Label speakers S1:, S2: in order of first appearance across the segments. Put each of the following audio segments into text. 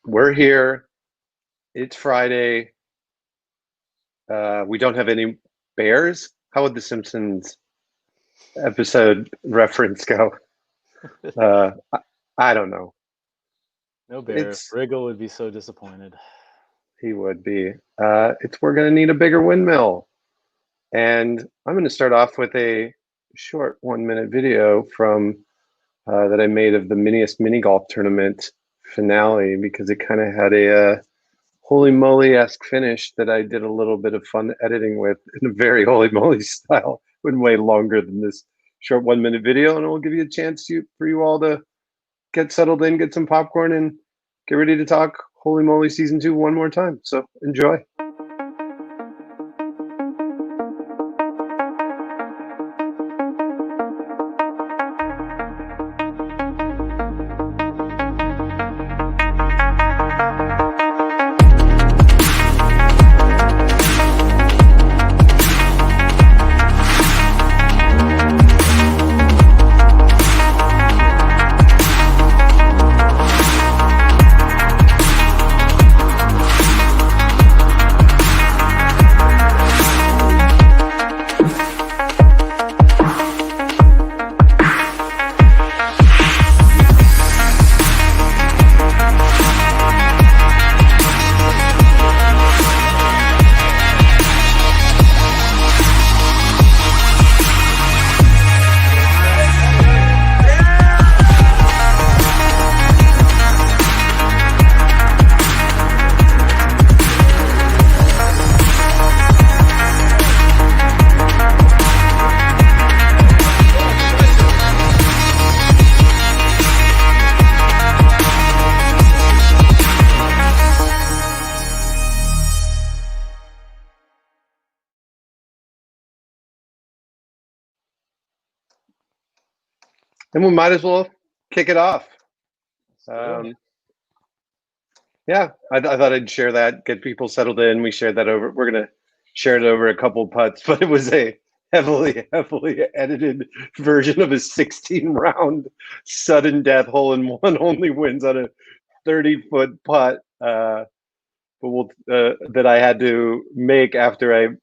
S1: We're here. It's Friday. We don't have any bears. How would the Simpsons episode reference go? I don't know.
S2: No bear.
S1: It's
S2: Riggle would be so disappointed.
S1: He would be. It's we're gonna need a bigger windmill, and I'm going to start off with a short 1 minute video from that I made of the miniest mini golf tournament finale because it kind of had a Holy Moly-esque finish that I did a little bit of fun editing with in a very Holy Moly style. Went way longer than this short 1 minute video, and it will give you a chance for you all to get settled in, get some popcorn, and get ready to talk Holy Moly Season 2 one more time. So enjoy. And we might as well kick it off. Yeah, I thought I'd share that, get people settled in. We shared that over. We're gonna share it over a couple putts, but it was a heavily edited version of a 16 round sudden death hole in one only wins on a 30-foot putt. That I had to make after I,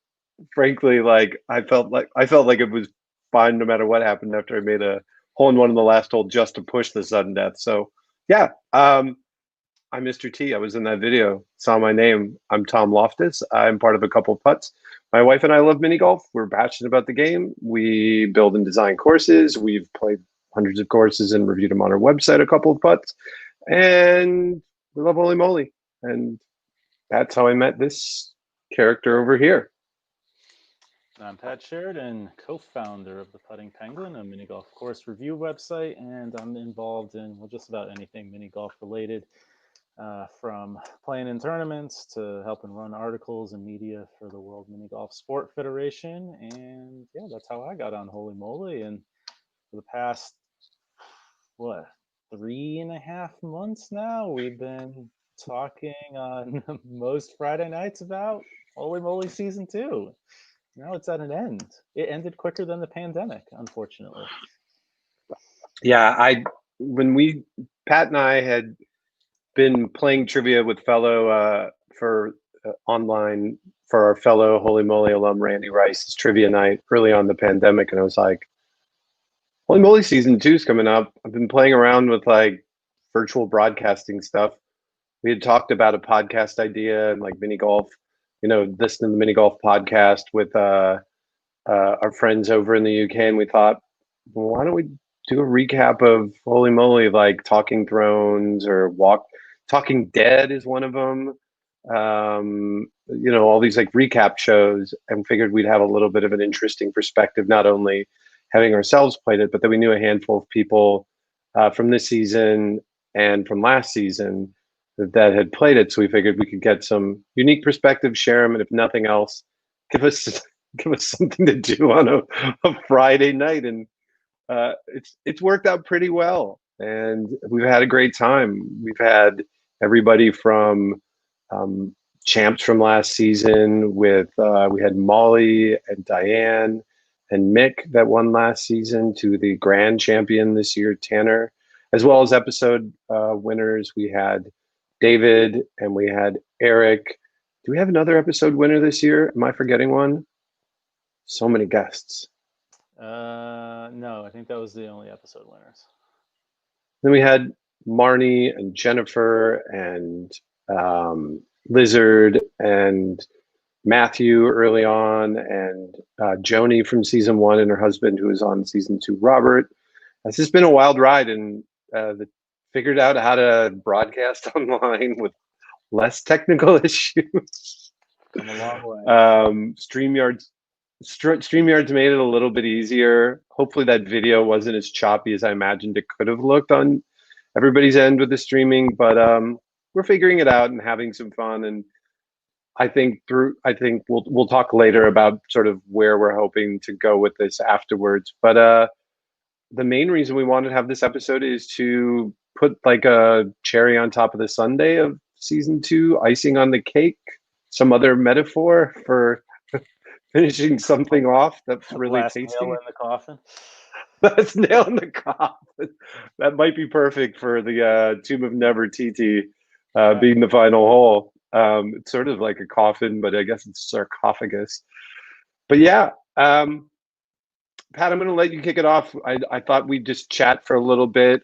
S1: frankly, I felt like it was fine no matter what happened after I made a hole in one in the last hole just to push the sudden death. So yeah, I'm Mr. T. I was in that video. Saw my name. I'm Tom Loftus. I'm part of a couple of putts. My wife and I love mini golf. We're passionate about the game. We build and design courses. We've played hundreds of courses and reviewed them on our website, a couple of putts. And we love Holy Moly. And that's how I met this character over here.
S2: I'm Pat Sheridan, co-founder of the Putting Penguin, a mini golf course review website, and I'm involved in just about anything mini golf related, from playing in tournaments to helping run articles and media for the World Mini Golf Sport Federation. And yeah, that's how I got on Holy Moly. And for the past, 3.5 months now, we've been talking on most Friday nights about Holy Moly Season 2. Now it's at an end. It ended quicker than the pandemic, unfortunately.
S1: Yeah, Pat and I had been playing trivia with online for our fellow Holy Moly alum Randy Rice's trivia night early on the pandemic, and I was like, Holy Moly Season 2 is coming up. I've been playing around with virtual broadcasting stuff. We had talked about a podcast idea and mini golf, listening to the mini golf podcast with our friends over in the UK, and we thought, well, why don't we do a recap of Holy Moly, like Talking Thrones or Talking Dead is one of them. All these recap shows, and figured we'd have a little bit of an interesting perspective, not only having ourselves played it, but that we knew a handful of people from this season and from last season that had played it. So we figured we could get some unique perspective, share them, and if nothing else, give us something to do on a Friday night. And it's worked out pretty well, and we've had a great time. We've had everybody from champs from last season with we had Moley and Diane and Mick that won last season, to the grand champion this year, Tanner, as well as episode winners. We had David, and we had Eric. Do we have another episode winner this year? Am I forgetting one? So many guests.
S2: No, I think that was the only episode winners.
S1: Then we had Marnie and Jennifer and Lizard and Matthew early on, and Joni from season 1 and her husband who was on season 2, Robert. It's just been a wild ride, and figured out how to broadcast online with less technical issues.
S2: Come a long way.
S1: StreamYard's made it a little bit easier. Hopefully that video wasn't as choppy as I imagined it could have looked on everybody's end with the streaming, but we're figuring it out and having some fun. And I think we'll talk later about sort of where we're hoping to go with this afterwards. But the main reason we wanted to have this episode is to put like a cherry on top of the sundae of season 2, icing on the cake, some other metaphor for finishing something off that's really
S2: Last
S1: tasty.
S2: nail in the coffin.
S1: Last nail in the coffin. That might be perfect for the Tomb of Nefertiti being the final hole. It's sort of like a coffin, but I guess it's a sarcophagus. But yeah, Pat, I'm going to let you kick it off. I thought we'd just chat for a little bit,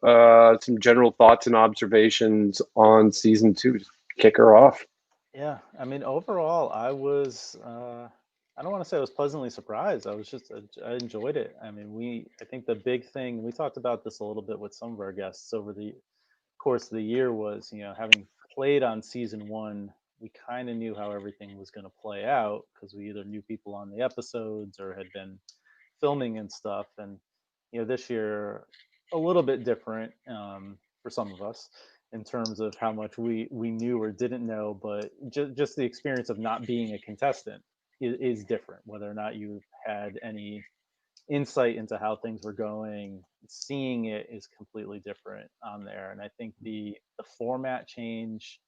S1: some general thoughts and observations on season 2. Just kick her off.
S2: Yeah, I mean, overall, I was, I don't want to say I was pleasantly surprised. I enjoyed it. I mean, I think the big thing, we talked about this a little bit with some of our guests over the course of the year was, having played on season 1, we kind of knew how everything was going to play out because we either knew people on the episodes or had been filming and stuff. And, this year, a little bit different for some of us in terms of how much we knew or didn't know, but just the experience of not being a contestant is different. Whether or not you had any insight into how things were going, seeing it is completely different on there. And I think the format change,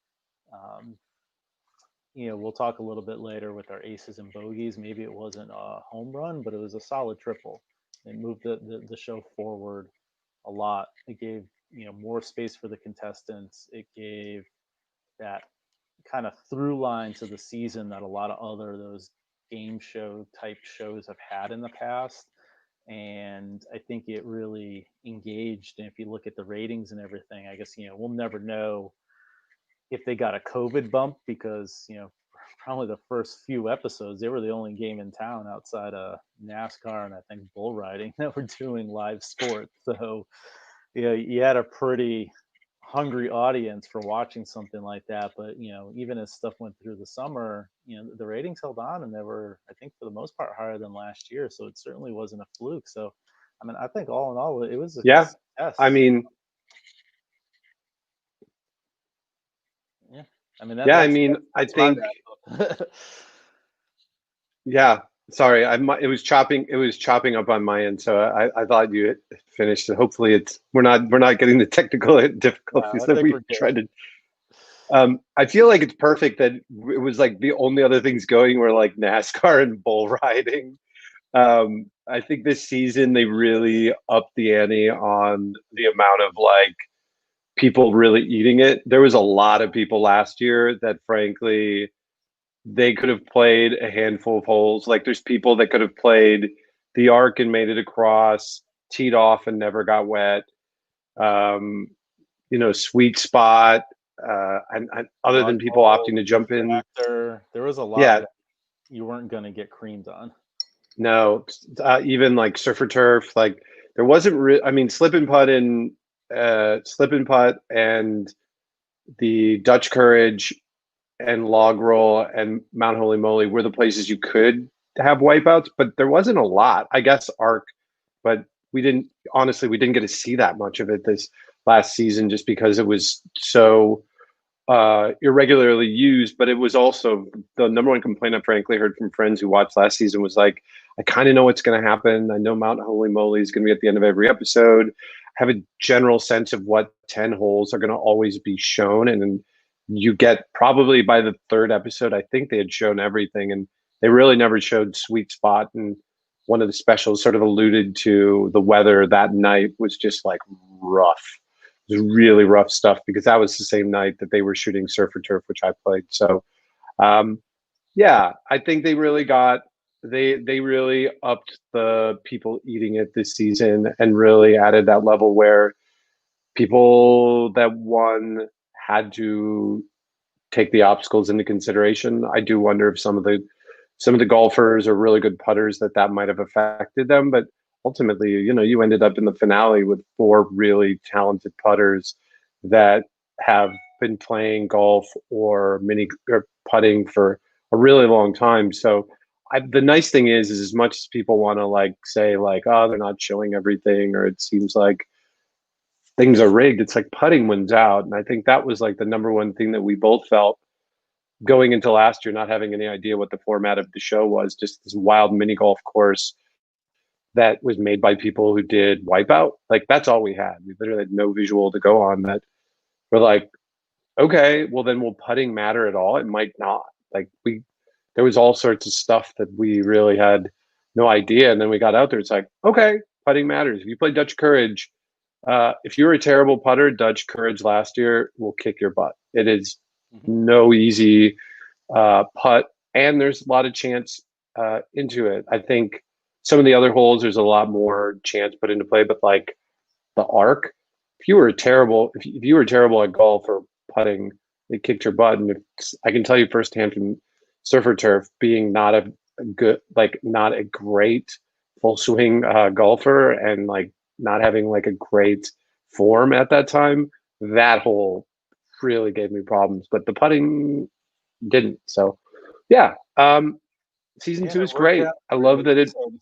S2: we'll talk a little bit later with our aces and bogeys. Maybe it wasn't a home run, but it was a solid triple. It moved the show forward a lot. It gave more space for the contestants. It gave that kind of through line to the season that a lot of those game show type shows have had in the past. And I think it really engaged. And if you look at the ratings and everything, I guess we'll never know if they got a COVID bump because probably the first few episodes they were the only game in town outside of NASCAR and I think bull riding that were doing live sports. So you had a pretty hungry audience for watching something like that. But even as stuff went through the summer, the ratings held on and they were, I think, for the most part higher than last year. So it certainly wasn't a fluke. So I mean, I think all in all it was a success.
S1: I mean, I think yeah, sorry, it was chopping up on my end, so I thought you had finished. Hopefully we're not getting the technical difficulties that we tried to. I feel like it's perfect that it was like the only other things going were like NASCAR and bull riding. I think this season they really upped the ante on the amount of like people really eating it. There was a lot of people last year that frankly they could have played a handful of holes. Like there's people that could have played the arc and made it across, teed off and never got wet. Sweet spot. And other than people opting to jump in,
S2: there was a lot that you weren't going to get creamed on.
S1: No, even like surf or turf, like there wasn't. I mean, slip and putt and the Dutch Courage and Log Roll and Mount Holy Moly were the places you could have wipeouts, but there wasn't a lot. I guess arc, but we didn't get to see that much of it this last season just because it was so irregularly used. But it was also the number one complaint I frankly heard from friends who watched last season was like, I kind of know what's going to happen. I know Mount Holy Moly is going to be at the end of every episode. I have a general sense of what 10 holes are going to always be shown. And you get probably by the third episode, I think they had shown everything and they really never showed Sweet Spot. And one of the specials sort of alluded to the weather that night was just like rough. It was really rough stuff because that was the same night that they were shooting Surf or Turf, which I played. So um, yeah, I think they really upped the people eating it this season and really added that level where people that won had to take the obstacles into consideration. I do wonder if some of the golfers are really good putters that might have affected them, but ultimately, you ended up in the finale with four really talented putters that have been playing golf or mini or putting for a really long time. So the nice thing is as much as people want to like say like, oh, they're not showing everything, or it seems like things are rigged. It's like putting wins out, and I think that was like the number one thing that we both felt going into last year, not having any idea what the format of the show was, just this wild mini golf course that was made by people who did Wipeout. Like that's all we had. We literally had no visual to go on that. We're like, okay, well then will putting matter at all? It might not. Like there was all sorts of stuff that we really had no idea. And then we got out there. It's like, okay, putting matters. If you play Dutch Courage, if you're a terrible putter, Dutch Courage last year will kick your butt. It is
S2: Mhm.
S1: no easy putt, and there's a lot of chance into it. I think some of the other holes, there's a lot more chance put into play, but like the arc, if you were terrible at golf or putting, it kicked your butt. And I can tell you firsthand from Surfer Turf, being not a good, like not a great full swing golfer, and like not having like a great form at that time, that hole really gave me problems. But the putting didn't. So yeah, season
S2: Yeah,
S1: two
S2: it
S1: is
S2: worked
S1: great.
S2: out
S1: I
S2: great,
S1: love
S2: like
S1: that
S2: you
S1: it.
S2: said.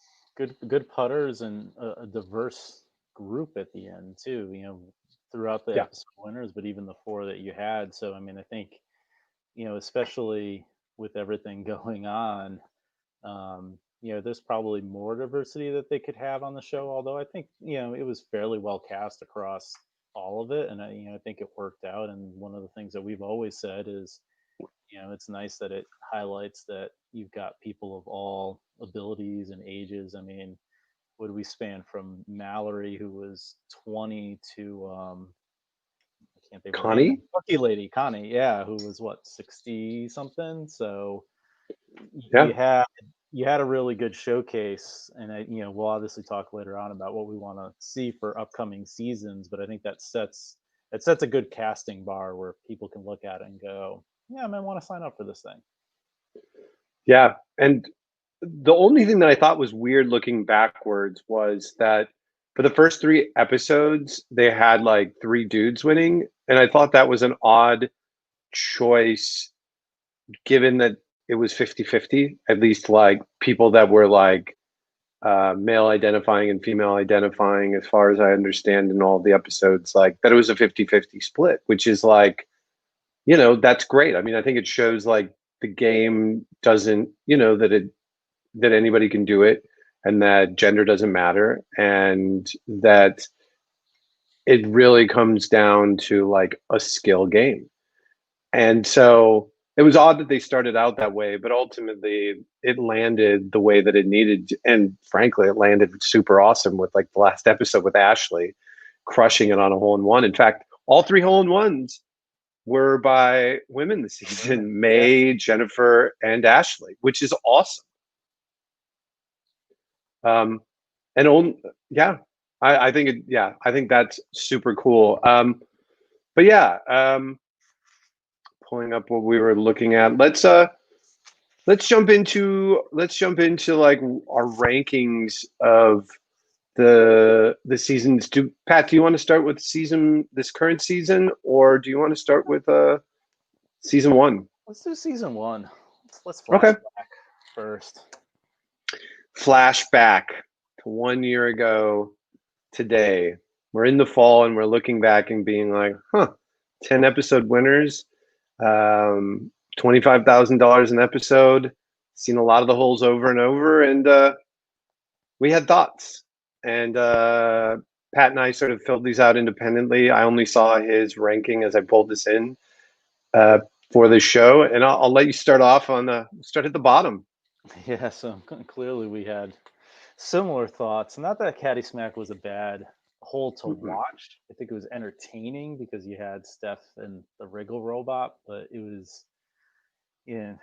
S2: Good putters and a diverse group at the end too. Throughout the
S1: Yeah,
S2: episode winners, but even the four that you had. So I mean, I think especially with everything going on, there's probably more diversity that they could have on the show. Although I think it was fairly well cast across all of it, and I think it worked out. And one of the things that we've always said is it's nice that it highlights that you've got people of all abilities and ages. I mean, would we span from Mallory, who was 20, to I can't think of her name, the
S1: Connie.
S2: Kentucky lady, Connie, yeah, who was what, 60 something. So
S1: Yeah,
S2: you had a really good showcase, and we'll obviously talk later on about what we want to see for upcoming seasons. But I think that sets a good casting bar where people can look at it and go, yeah, I might want to sign up for this thing.
S1: yeah, and the only thing that I thought was weird looking backwards was that for the first three episodes, they had like three dudes winning. And I thought that was an odd choice given that it was 50-50. At least like people that were like male identifying and female identifying, as far as I understand in all the episodes, like that it was a 50-50 split, which is like, that's great. I mean, I think it shows like the game doesn't, that anybody can do it, and that gender doesn't matter, and that it really comes down to like a skill game. And so it was odd that they started out that way, but ultimately it landed the way that it needed. And frankly, it landed super awesome with like the last episode with Ashley crushing it on a hole in one. In fact, all three hole in ones were by women this
S2: Women,
S1: season:
S2: yeah.
S1: May, Jennifer, and Ashley, which is awesome. Um, and yeah, I think I think that's super cool. But yeah, pulling up what we were looking at. Let's jump into like our rankings of the seasons. Do you want to start with this current season, or do you want to start with season one?
S2: Let's do season one. Let's flash
S1: Okay.
S2: back first.
S1: Flashback to 1 year ago today. We're in the fall and we're looking back and being like, 10 episode winners, $25,000 an episode, seen a lot of the holes over and over. And we had thoughts. And Pat and I sort of filled these out independently. I only saw his ranking as I pulled this in uh, for the show. And I'll let you start off start at the bottom.
S2: Yeah, so clearly we had similar thoughts. Not that Caddy Smack was a bad hole to
S1: Mhm.
S2: watch. I think it was entertaining because you had Steph and the Wriggle robot, but it was, yeah,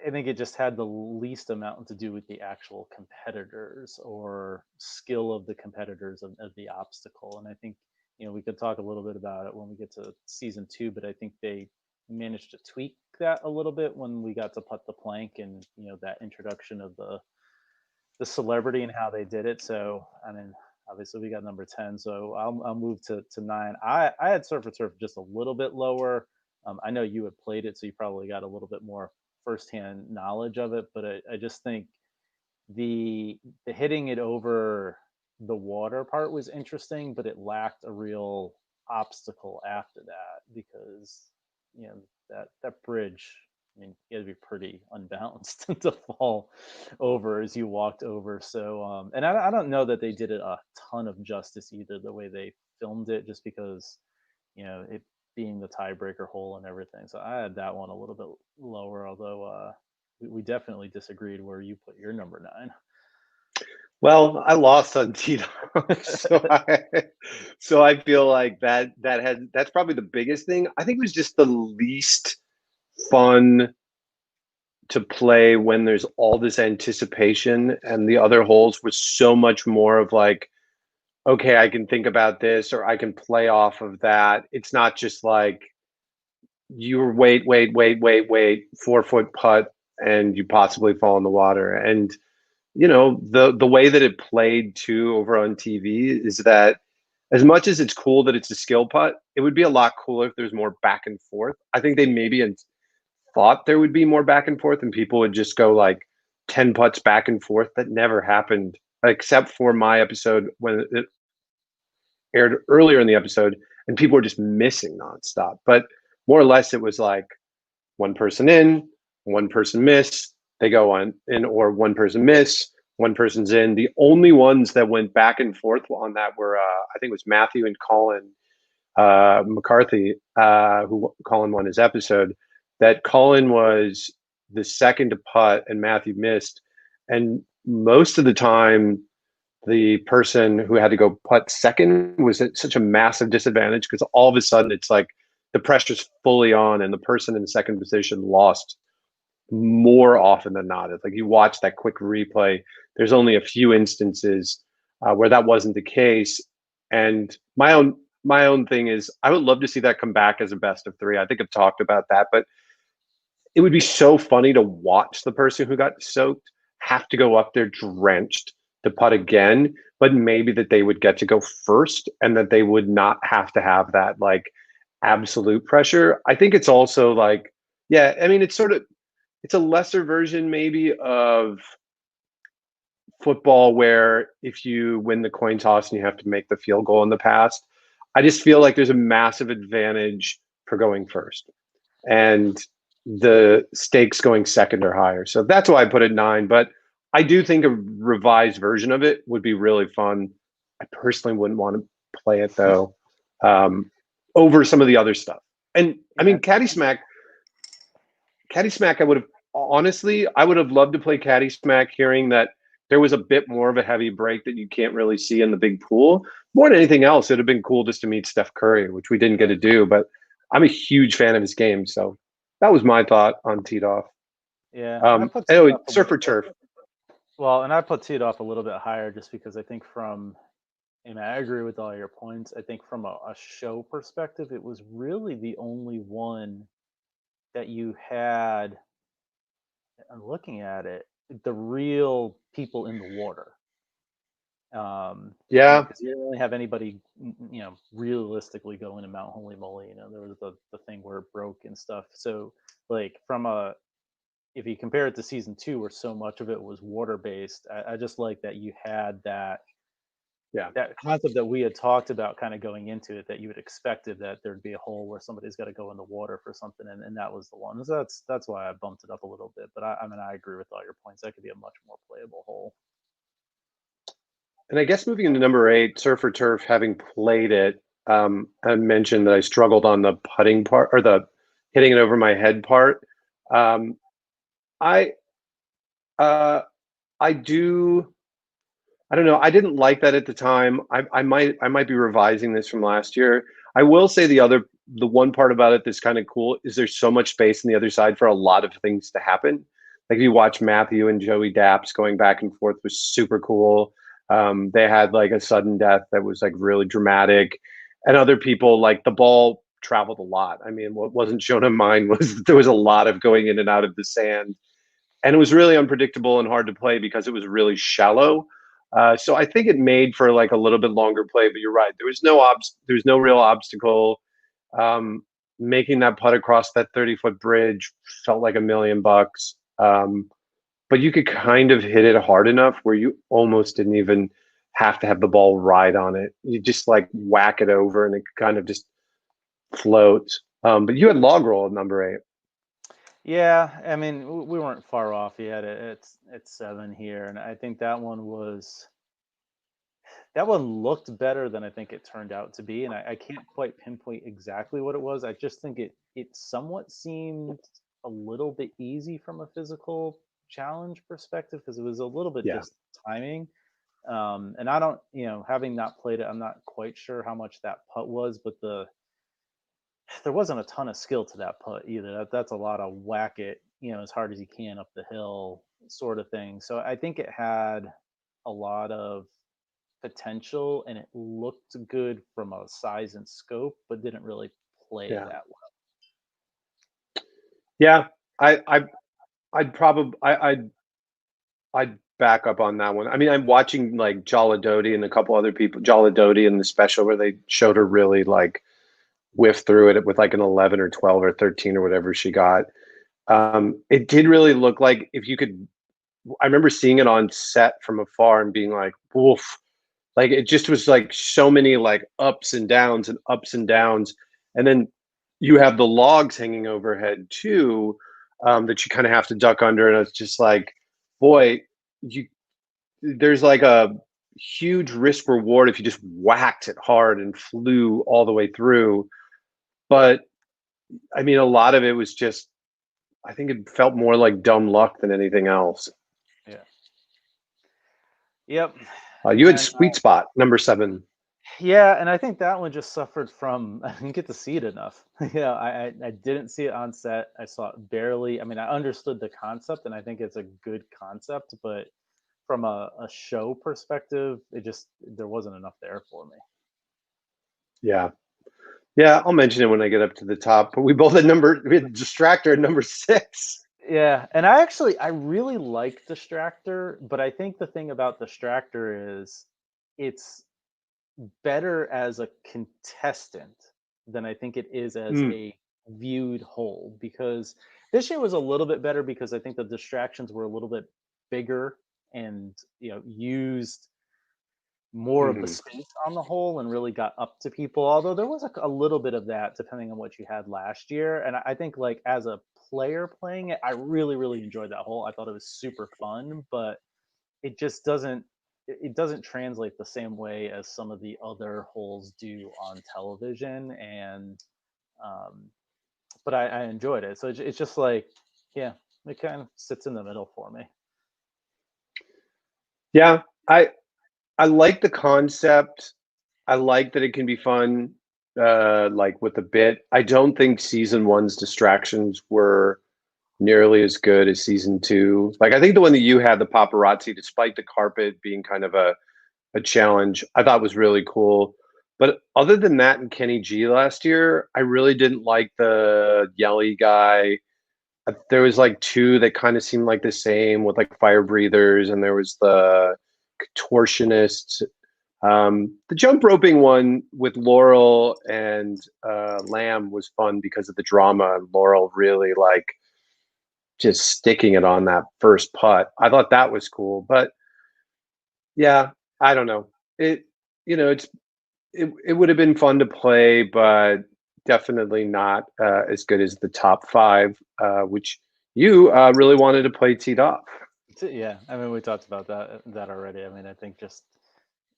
S2: I think it just had the least amount to do with the actual competitors or skill of the competitors of the obstacle. And I think, we could talk a little bit about it when we get to season two, but I think they managed to tweak that a little bit when we got to putt the plank and, that introduction of the celebrity and how they did it. So, I mean, obviously we got number 10. So I'll move to nine. I had Surfer Turf just a little bit lower. I know you had played it, so you probably got a little bit more firsthand knowledge of it. But I just think the hitting it over the water part was interesting, but it lacked a real obstacle after that because that bridge. I mean, you had to be pretty unbalanced to fall over as you walked over. So, and I don't know that they did it a ton of justice either, the way they filmed it, just because, it being the tiebreaker hole and everything. So I had that one a little bit lower, although we definitely disagreed where you put your number nine.
S1: Well, I lost on tee off, so I feel like that's probably the biggest thing. I think it was just the least fun to play when there's all this anticipation, and the other holes was so much more of like, okay, I can think about this or I can play off of that. It's not just like you wait, 4 foot putt and you possibly fall in the water. And the way that it played too over on TV is that as much as it's cool that it's a skill putt, it would be a lot cooler if there's more back and forth. I think they maybe had thought there would be more back and forth and people would just go like 10 putts back and forth. That never happened, except for my episode when it aired earlier in the episode and people were just missing nonstop. But more or less, it was like one person in, one person miss, they go on in, or one person miss, one person's in. The only ones that went back and forth on that were, I think it was Matthew and Colin McCarthy, who Colin won his episode. That Colin was the second to putt and Matthew missed. And most of the time, the person who had to go putt second was at such a massive disadvantage because all of a sudden it's like the pressure's fully on and the person in second position lost more often than not. It's like you watch that quick replay, there's only a few instances where that wasn't the case. And my own thing is I would love to see that come back as a best of three. I think I've talked about that, but it would be so funny to watch the person who got soaked have to go up there drenched to putt again, but maybe that they would get to go first and that they would not have to have that like absolute pressure. I think it's also like, yeah, I mean, it's a lesser version maybe of football where if you win the coin toss and you have to make the field goal in the past, I just feel like there's a massive advantage for going first. And the stakes going second or higher. So that's why I put it 9. But I do think a revised version of it would be really fun. I personally wouldn't want to play it though, over some of the other stuff. And I
S2: Yeah,
S1: mean, Caddy Smack, I would have loved to play Caddy Smack, hearing that there was a bit more of a heavy break that you can't really see in the big pool. More than anything else, it'd have been cool just to meet Steph Curry, which we didn't get to do. But I'm a huge fan of his game, so that was my thought on teed off.
S2: yeah. I put teed
S1: Anyway,
S2: off a
S1: surf or
S2: little.
S1: turf.
S2: Well, and I put teed off a little bit higher just because I think and I agree with all your points. I think from a show perspective, it was really the only one that you had. I'm looking at it, the real people in the water.
S1: Yeah,
S2: Because you didn't really have anybody, realistically going to Mount Holy Moly. There was the thing where it broke and stuff. So, like, if you compare it to season two, where so much of it was water based, I just like that you had
S1: yeah.
S2: that concept that we had talked about kind of going into it, that you had expected that there'd be a hole where somebody's got to go in the water for something, and that was the one. So that's why I bumped it up a little bit. But I mean, I agree with all your points. That could be a much more playable hole.
S1: And I guess moving into number 8, surf or turf, having played it, I mentioned that I struggled on the putting part or the hitting it over my head part. Um, I uh, I do I don't know. I didn't like that at the time. I might be revising this from last year. I will say the one part about it that's kind of cool is there's so much space on the other side for a lot of things to happen. Like if you watch Matthew and Joey Daps going back and forth was super cool. They had like a sudden death that was like really dramatic, and other people like the ball traveled a lot. I mean, what wasn't shown in mine was there was a lot of going in and out of the sand, and it was really unpredictable and hard to play because it was really shallow. So I think it made for like a little bit longer play. But you're right, there was no real obstacle. Um, Making that putt across that 30-foot bridge felt like $1 million. But you could kind of hit it hard enough where you almost didn't even have to have the ball ride on it. You just like whack it over and it kind of just floats. But you had log roll at number 8.
S2: Yeah, I mean, we weren't far off. He had it at 7 here, and I think that one looked better than I think it turned out to be, and I can't quite pinpoint exactly what it was. I just think it somewhat seemed a little bit easy from a physical challenge perspective because it was a little bit
S1: Yeah,
S2: just timing. And I don't, having not played it, I'm not quite sure how much that putt was, but there wasn't a ton of skill to that putt either. That's a lot of whack it, as hard as you can up the hill sort of thing. So I think it had a lot of potential and it looked good from a size and scope, but didn't really play
S1: yeah,
S2: that well.
S1: yeah. I'd probably I'd back up on that one. I mean, I'm watching like Jala Dodi and a couple other people, Jala Dodi in the special where they showed her really like whiff through it with like an 11 or 12 or 13 or whatever she got. It did really look like if you could. I remember seeing it on set from afar and being like, "Woof!" Like it just was like so many like ups and downs and ups and downs, and then you have the logs hanging overhead too, that you kind of have to duck under, and it's just like, boy, you there's like a huge risk reward if you just whacked it hard and flew all the way through. But I mean, a lot of it was just, I think it felt more like dumb luck than anything else.
S2: Yeah. Yep.
S1: You had
S2: And
S1: sweet spot number 7.
S2: yeah, and I think that one just suffered from I didn't get to see it enough. I didn't see it on set. I saw it barely. I mean, I understood the concept, and I think it's a good concept, but from a show perspective, there wasn't enough there for me.
S1: Yeah. Yeah, I'll mention it when I get up to the top. But we had Distractor at number 6.
S2: Yeah, and I really like Distractor, but I think the thing about Distractor is it's better as a contestant than I think it is as
S1: Mm,
S2: a viewed whole because this year was a little bit better because I think the distractions were a little bit bigger and used more of the
S1: mhm.
S2: space on the whole and really got up to people. Although there was a little bit of that depending on what you had last year. And I think like as a player playing it, I really, really enjoyed that hole. I thought it was super fun, but it just it doesn't translate the same way as some of the other holes do on television. And um, but I enjoyed it. So it's just like, yeah, it kind of sits in the middle for me.
S1: Yeah, I like the concept. I like that it can be fun, like with a bit. I don't think season one's distractions were nearly as good as season two. Like I think the one that you had, the paparazzi, despite the carpet being kind of a challenge, I thought was really cool. But other than that and Kenny G last year, I really didn't like the yelly guy. There was like two that kind of seemed like the same with like fire breathers, and there was the contortionist. The jump roping one with Laurel and Lamb was fun because of the drama and Laurel really like just sticking it on that first putt. I thought that was cool, but yeah, I don't know. It it would have been fun to play, but definitely not as good as the top 5, which you really wanted to play teed off.
S2: Yeah, I mean, we talked about that already. I mean, I think just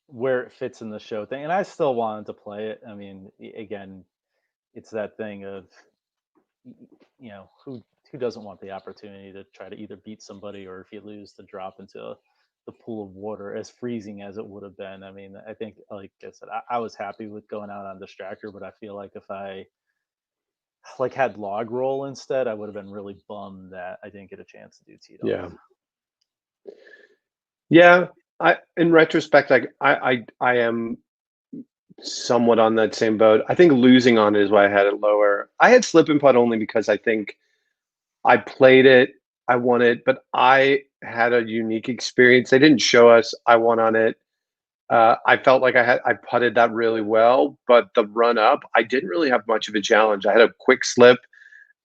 S2: where it fits in the show thing, and I still wanted to play it. I mean, again, it's that thing of who doesn't want the opportunity to try to either beat somebody or if you lose to drop into the pool of water as freezing as it would have been. I mean, I think, like I said, I was happy with going out on distractor, but I feel like if I like had log roll instead, I would have been really bummed that I didn't get a chance to do teed off.
S1: Yeah. Yeah. In retrospect, I am somewhat on that same boat. I think losing on it is why I had it lower. I had slip and putt only because I think I played it, I won it, but I had a unique experience. They didn't show us. I won on it. I felt like I putted that really well, but the run up, I didn't really have much of a challenge. I had a quick slip,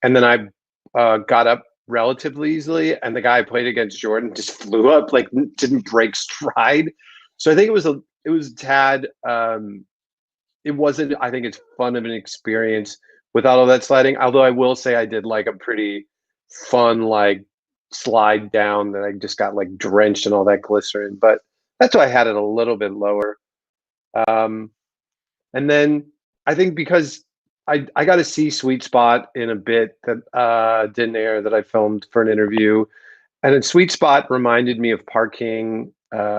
S1: and then I got up relatively easily, and the guy I played against, Jordan, just flew up, like didn't break stride. So I think it was a tad. It wasn't. I think it's fun of an experience without all that sliding. Although I will say I did like a pretty fun like slide down that I just got like drenched in all that glycerin. But that's why I had it a little bit lower. Um, and then I think because I got to see Sweet Spot in a bit that didn't air that I filmed for an interview, and then Sweet Spot reminded me of parking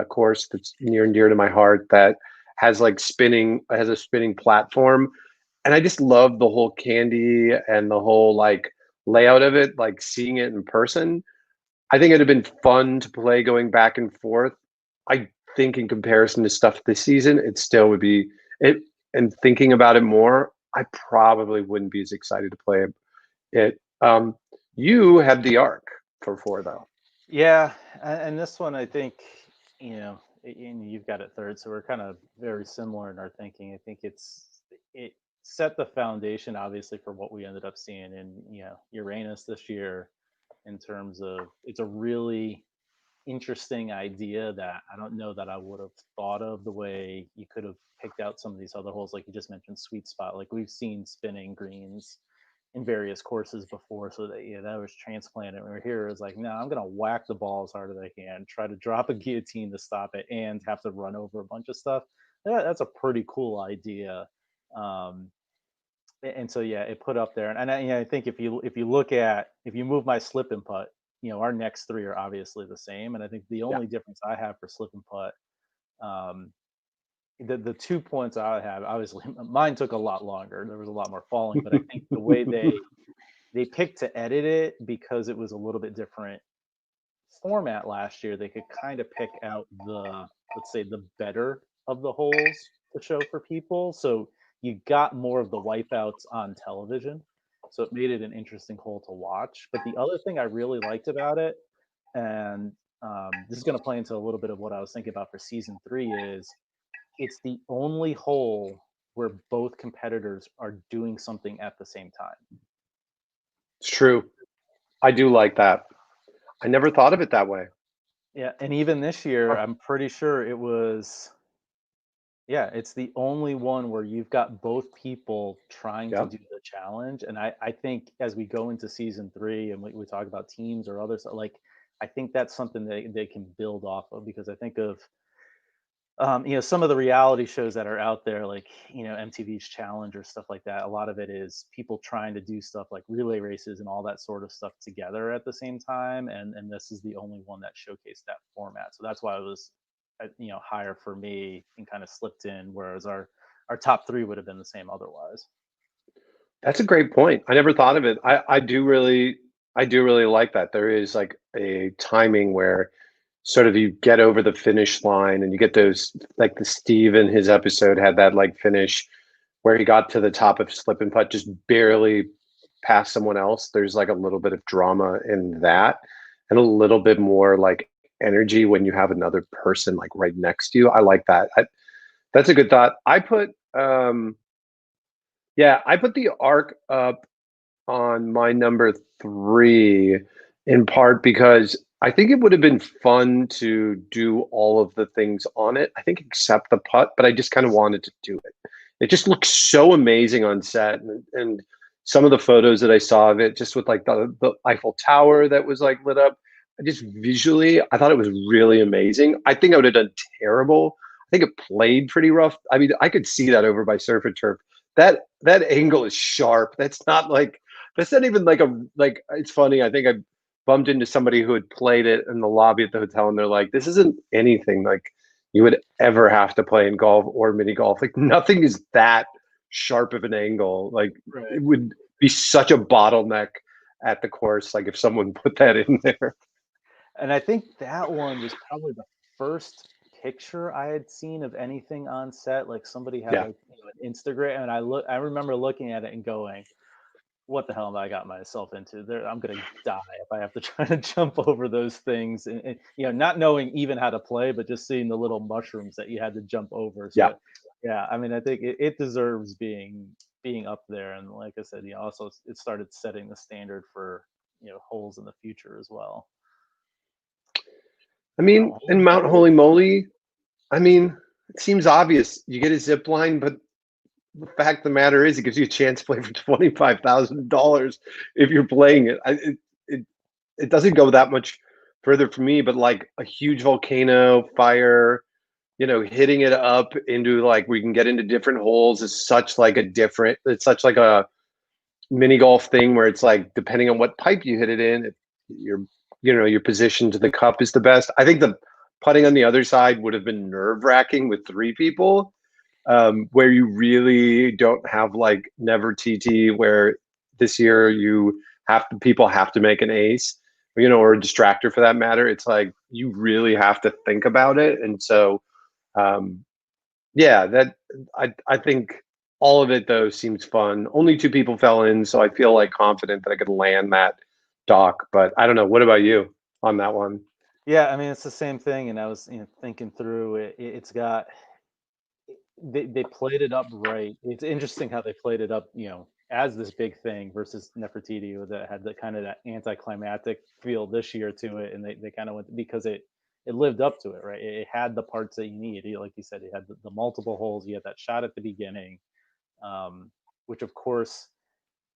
S1: course that's near and dear to my heart that has a spinning platform, and I just love the whole candy and the whole like layout of it, like seeing it in person. I think it'd have been fun to play going back and forth. I think in comparison to stuff this season, it still would be it. And thinking about it more, I probably wouldn't be as excited to play it. You had the arc for four though.
S2: Yeah, and this one I think, and you've got it third, so we're kind of very similar in our thinking. I think it set the foundation obviously for what we ended up seeing in Uranus this year, in terms of it's a really interesting idea that I don't know that I would have thought of the way you could have picked out some of these other holes, like you just mentioned, Sweet Spot. Like we've seen spinning greens in various courses before, so that that was transplanted. We're here is like, no, I'm gonna whack the ball as hard as I can, try to drop a guillotine to stop it, and have to run over a bunch of stuff. That's a pretty cool idea. Um, and so yeah, it put up there, and I think if you move my slip and putt, our next three are obviously the same, and I think the
S1: Yeah.
S2: only difference I have for slip and putt, um, the 2 points I have, obviously mine took a lot longer. There was a lot more falling, but I think the way they picked to edit it, because it was a little bit different format last year, they could kind of pick out the, let's say, the better of the holes to show for people. So you got more of the wipeouts on television. So it made it an interesting hole to watch. But the other thing I really liked about it, and this is going to play into a little bit of what I was thinking about for season three, is it's the only hole where both competitors are doing something at the same time.
S1: It's true. I do like that. I never thought of it that way.
S2: Yeah, and even this year,
S1: Huh.
S2: I'm pretty sure it was. Yeah, it's the only one where you've got both people trying to
S1: Yeah.
S2: do the challenge. And I think as we go into season three and we talk about teams or others, like I think that's something that they can build off of, because I think of some of the reality shows that are out there, like MTV's Challenge or stuff like that. A lot of it is people trying to do stuff like relay races and all that sort of stuff together at the same time, and this is the only one that showcased that format. So that's why it was higher for me and kind of slipped in, whereas our top three would have been the same otherwise.
S1: That's a great point. I never thought of it. I do really like that. There is like a timing where sort of you get over the finish line and you get those like the Steve in his episode had that like finish where he got to the top of slip and putt just barely past someone else. There's like a little bit of drama in that and a little bit more like energy when you have another person like right next to you. I like that. That's a good thought. I put the arc up on my number three, in part because I think it would have been fun to do all of the things on it. I think except the putt, but I just kind of wanted to do it. It just looks so amazing on set, and some of the photos that I saw of it, just with like the Eiffel Tower that was like lit up, just visually, I thought it was really amazing. I think I would have done terrible. I think it played pretty rough. I mean, I could see that over by Surf and Turf. That angle is sharp. That's not even like a like. It's funny. I think I bumped into somebody who had played it in the lobby at the hotel, and they're like, "This isn't anything like you would ever have to play in golf or mini golf. Like nothing is that sharp of an angle. Like
S2: Right.
S1: it would be such a bottleneck at the course. Like if someone put that in there."
S2: And I think that one was probably the first picture I had seen of anything on set. Like somebody had
S1: Yeah,
S2: like an Instagram, and I remember looking at it and going, "What the hell have I got myself into? There, I'm gonna die if I have to try to jump over those things." And not knowing even how to play, but just seeing the little mushrooms that you had to jump over.
S1: yeah.
S2: So, yeah, I mean, I think it deserves being up there. And like I said, also it started setting the standard for holes in the future as well.
S1: I mean,
S2: Holy
S1: in Mount
S2: moly!
S1: Holy Moly, I mean, it seems obvious. You get a zip line, but the fact of the matter is, it gives you a chance to play for $25,000 if you're playing it. It it doesn't go that much further for me, but like a huge volcano, fire, hitting it up into like we can get into different holes is such like a different. It's such like a mini golf thing where it's like depending on what pipe you hit it in, if your position to the cup is the best. I think the putting on the other side would have been nerve wracking with three people, where you really don't have like never TT, where this year people have to make an ace, or a distractor for that matter. It's like you really have to think about it, and so um, yeah, that I think all of it though seems fun. Only two people fell in, so I feel like confident that I could land that dock. But I don't know. What about you on that one?
S2: Yeah, I mean, it's the same thing, and I was, thinking through it. It's got they played it up right. It's interesting how they played it up, as this big thing versus Nefertiti that had the kind of that anticlimactic feel this year to it, and they kind of went because it lived up to it, right? It had the parts that you need. Like you said, it had the multiple holes. You had that shot at the beginning, um, which of course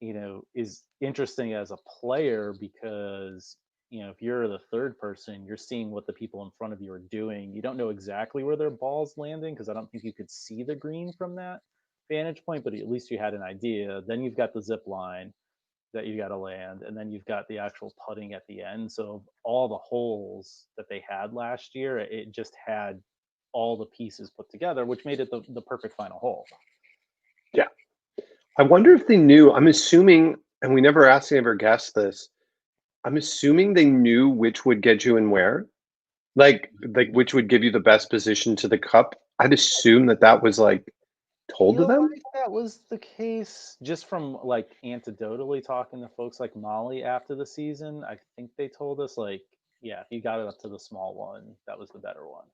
S2: is interesting as a player because if you're the third person, you're seeing what the people in front of you are doing. You don't know exactly where their ball's landing because I don't think you could see the green from that vantage point, but at least you had an idea. Then you've got the zip line that you got to land, and then you've got the actual putting at the end. So all the holes that they had last year, it just had all the pieces put together, which made it the perfect final hole.
S1: Yeah, I wonder if they knew. I'm assuming, and we never asked any of our guests this. I'm assuming they knew which would get you and where, like which would give you the best position to the cup. I'd assume that was like told to
S2: Feel
S1: them.
S2: like that was the case just from like anecdotally talking to folks like Molly after the season. I think they told us like, yeah, if you got it up to the small one, that was the better one.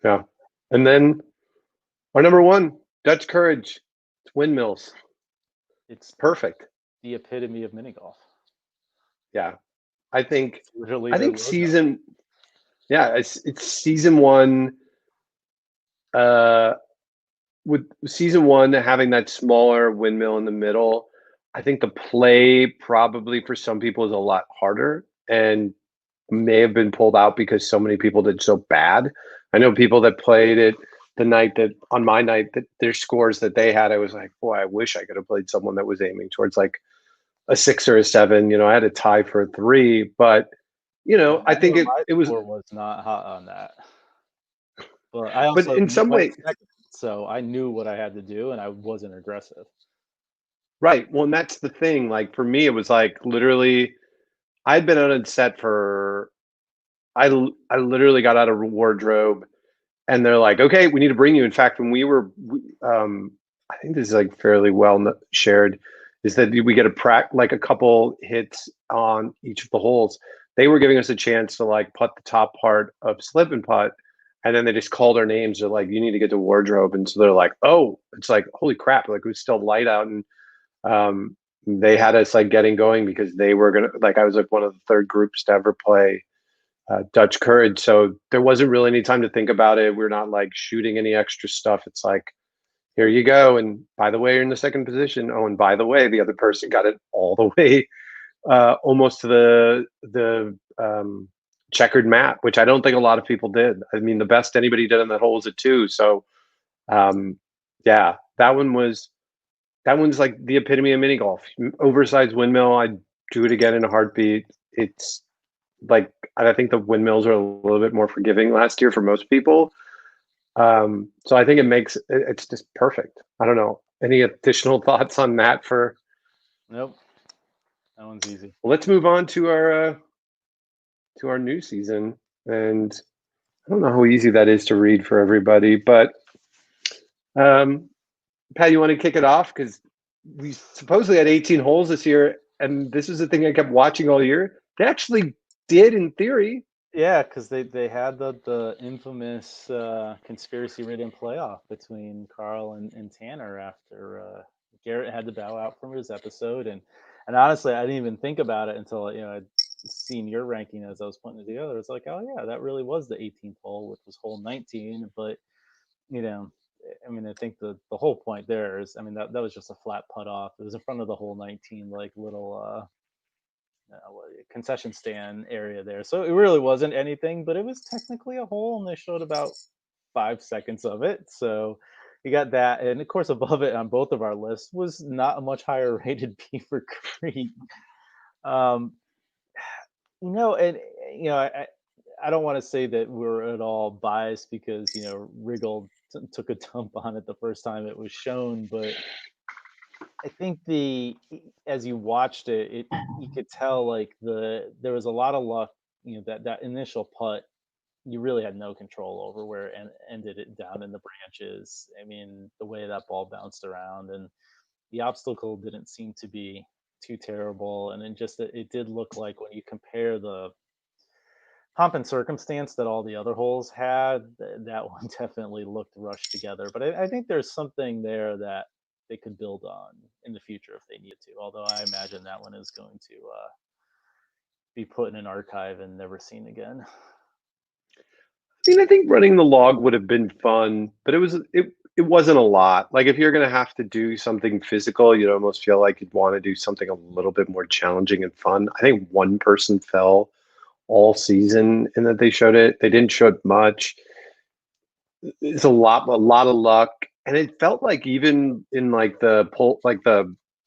S1: Yeah, and then our number one, Dutch Courage. It's windmills.
S2: It's
S1: Perfect.
S2: the epitome of mini golf.
S1: Yeah, I think
S2: It's literally
S1: I
S2: their
S1: think
S2: logo.
S1: season yeah, it's season one. Uh, with season one having that smaller windmill in the middle, I think the play probably for some people is a lot harder and may have been pulled out because so many people did so bad. I know people that played it the night that on my night that their scores that they had, I was like, boy, I wish I could have played someone that was aiming towards like a 6 or a 7. I had a tie for a 3, but
S2: Yeah,
S1: I
S2: I
S1: think
S2: know
S1: it
S2: my
S1: it was,
S2: score was not hot on that, but I
S1: but
S2: also
S1: in some
S2: went
S1: way,
S2: second, so I knew what I had to do, and I wasn't aggressive.
S1: right. Well, and that's the thing. Like for me, it was like literally, I'd been on a set for, I literally got out of wardrobe and they're like, okay, we need to bring you. In fact, when I think this is like fairly well shared, is that we get like a couple hits on each of the holes. They were giving us a chance to like putt the top part of slip and putt, and then they just called our names. They're like, you need to get to wardrobe, and so they're like, oh, it's like holy crap, like it was still light out, and um, they had us like getting going because they were gonna like I was like one of the third groups to ever play Dutch Courage. So there wasn't really any time to think about it. We're not like shooting any extra stuff. It's like, here you go. And by the way, you're in the second position. Oh, and by the way, the other person got it all the way almost to the checkered mat, which I don't think a lot of people did. I mean, the best anybody did on that hole was a 2. So um, yeah, that one's like the epitome of mini golf. Oversized windmill. I'd do it again in a heartbeat. it's like I think the windmills are a little bit more forgiving last year for most people. So I think it's just perfect. I don't know. Any additional thoughts on that for
S2: Nope, that one's easy.
S1: well, let's move on to our new season. And I don't know how easy that is to read for everybody, but um Pat, you want to kick it off? Because we supposedly had 18 holes this year, and this is the thing I kept watching all year. They actually did in theory.
S2: Yeah, because they had the infamous conspiracy ridden playoff between Carl and Tanner after Garrett had to bow out from his episode, and honestly, I didn't even think about it until I'd seen your ranking as I was putting it together. It's like, oh yeah, that really was the 18th hole, which was hole 19. But you know, I mean, I think the whole point there is, I mean, that was just a flat putt off. It was in front of the hole 19, like little concession stand area there. So it really wasn't anything, but it was technically a hole, and they showed about 5 seconds of it. So you got that, and of course, above it on both of our lists was not a much higher rated Beaver Creek. Um, and I don't want to say that we're at all biased because Riggle took a dump on it the first time it was shown, but I think as you watched it, you could tell like there was a lot of luck. That initial putt, you really had no control over where it ended it down in the branches. I mean, the way that ball bounced around, and the obstacle didn't seem to be too terrible. And then just it did look like when you compare the pomp and circumstance that all the other holes had, that one definitely looked rushed together. But I think there's something there that they could build on in the future if they needed to. Although I imagine that one is going to be put in an archive and never seen again.
S1: I mean, I think running the log would have been fun, but it wasn't a lot. Like if you're gonna have to do something physical, you'd almost feel like you'd want to do something a little bit more challenging and fun. I think one person fell all season in that they showed it. They didn't show it much. It's a lot of luck, and it felt like even in like the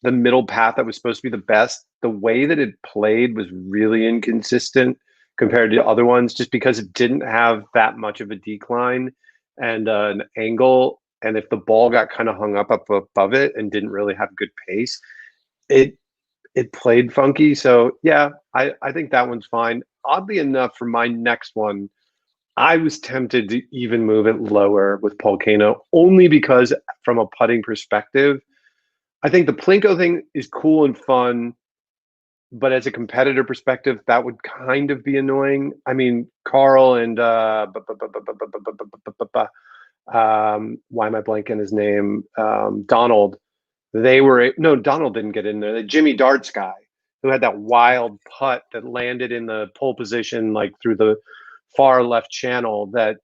S1: middle path that was supposed to be the best, the way that it played was really inconsistent compared to other ones, just because it didn't have that much of a decline and an angle. And if the ball got kind of hung up above it and didn't really have good pace, it it played funky. So yeah, I think that one's fine. Oddly enough, for my next one, I was tempted to even move it lower with Volcano, only because from a putting perspective, I think the Plinko thing is cool and fun, but as a competitor perspective, that would kind of be annoying. I mean, Carl and why am I blanking his name? Donald. They were no, Donald didn't get in there. The Jimmy Darts guy who had that wild putt that landed in the pole position, like through the far left channel. That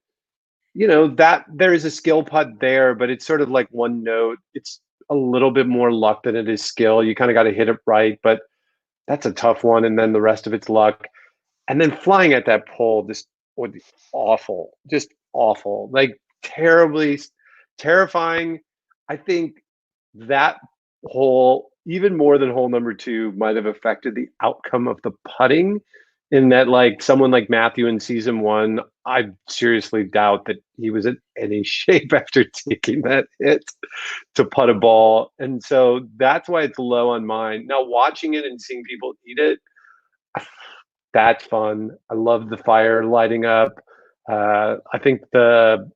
S1: that there is a skill putt there, but it's sort of like one note. It's a little bit more luck than it is skill. You kind of got to hit it right, but that's a tough one. And then the rest of it's luck. And then flying at that pole just would be awful, just awful, like terribly terrifying. I think that hole, even more than hole number two, might have affected the outcome of the putting. In that, like someone like Matthew in season one, I seriously doubt that he was in any shape after taking that hit to putt a ball. And so that's why it's low on mine. Now, watching it and seeing people eat it, that's fun. I love the fire lighting up. I think the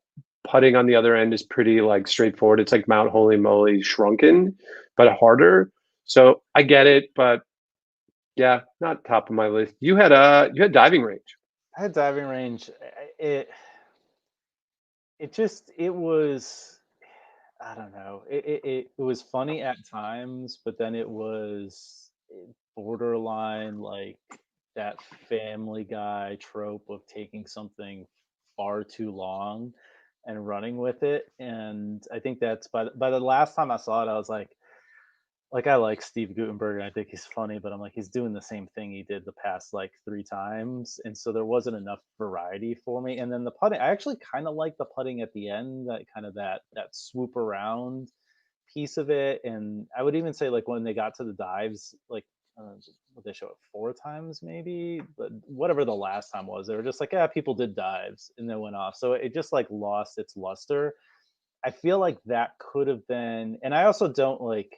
S1: putting on the other end is pretty like straightforward. It's like Mount Holy Moly shrunken, but harder. So I get it, but yeah, not top of my list. You had diving range.
S2: I had diving range. It was, I don't know. It was funny at times, but then it was borderline like that Family Guy trope of taking something far too long and running with it. And I think that's by the last time I saw it, I was like I like Steve Gutenberg and I think he's funny, but I'm like he's doing the same thing he did the past like three times, and so there wasn't enough variety for me. And then the putting, I actually kind of like the putting at the end, that kind of that swoop around piece of it. And I would even say like when they got to the dives, like what they show it 4 times maybe, but whatever the last time was, they were just like, yeah, people did dives and then went off. So it just like lost its luster. I feel like that could have been, and I also don't like,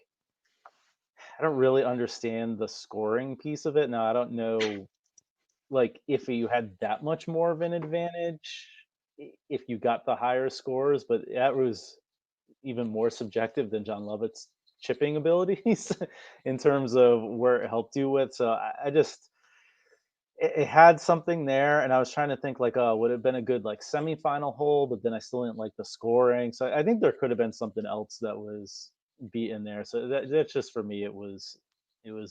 S2: I don't really understand the scoring piece of it. Now I don't know like if you had that much more of an advantage if you got the higher scores, but that was even more subjective than John Lovett's chipping abilities in terms of where it helped you with. So I just it had something there, and I was trying to think like, oh, would it have been a good like semifinal hole? But then I still didn't like the scoring, so I think there could have been something else that was beaten there. So that's just for me, it was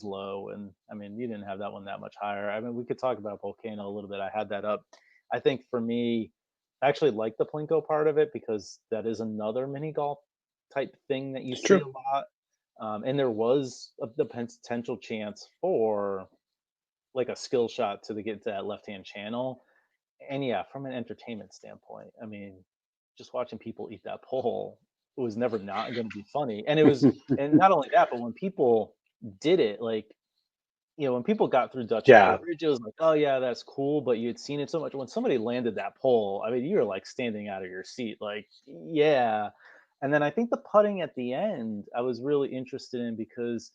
S2: low, and I mean, you didn't have that one that much higher. I mean, we could talk about Volcano a little bit. I had that up. I think for me, I actually like the Plinko part of it because that is another mini golf type thing that you
S1: It's
S2: see
S1: true.
S2: a lot. And there was the potential chance for like a skill shot to get to that left hand channel. And yeah, from an entertainment standpoint, I mean, just watching people eat that pole, it was never not going to be funny. And it was, and not only that, but when people did it, like, you know, when people got through Dutch Valley
S1: Yeah.
S2: Bridge, it was like, oh yeah, that's cool. But you had seen it so much. When somebody landed that pole, I mean, you were like standing out of your seat, like, yeah. And then I think the putting at the end, I was really interested in because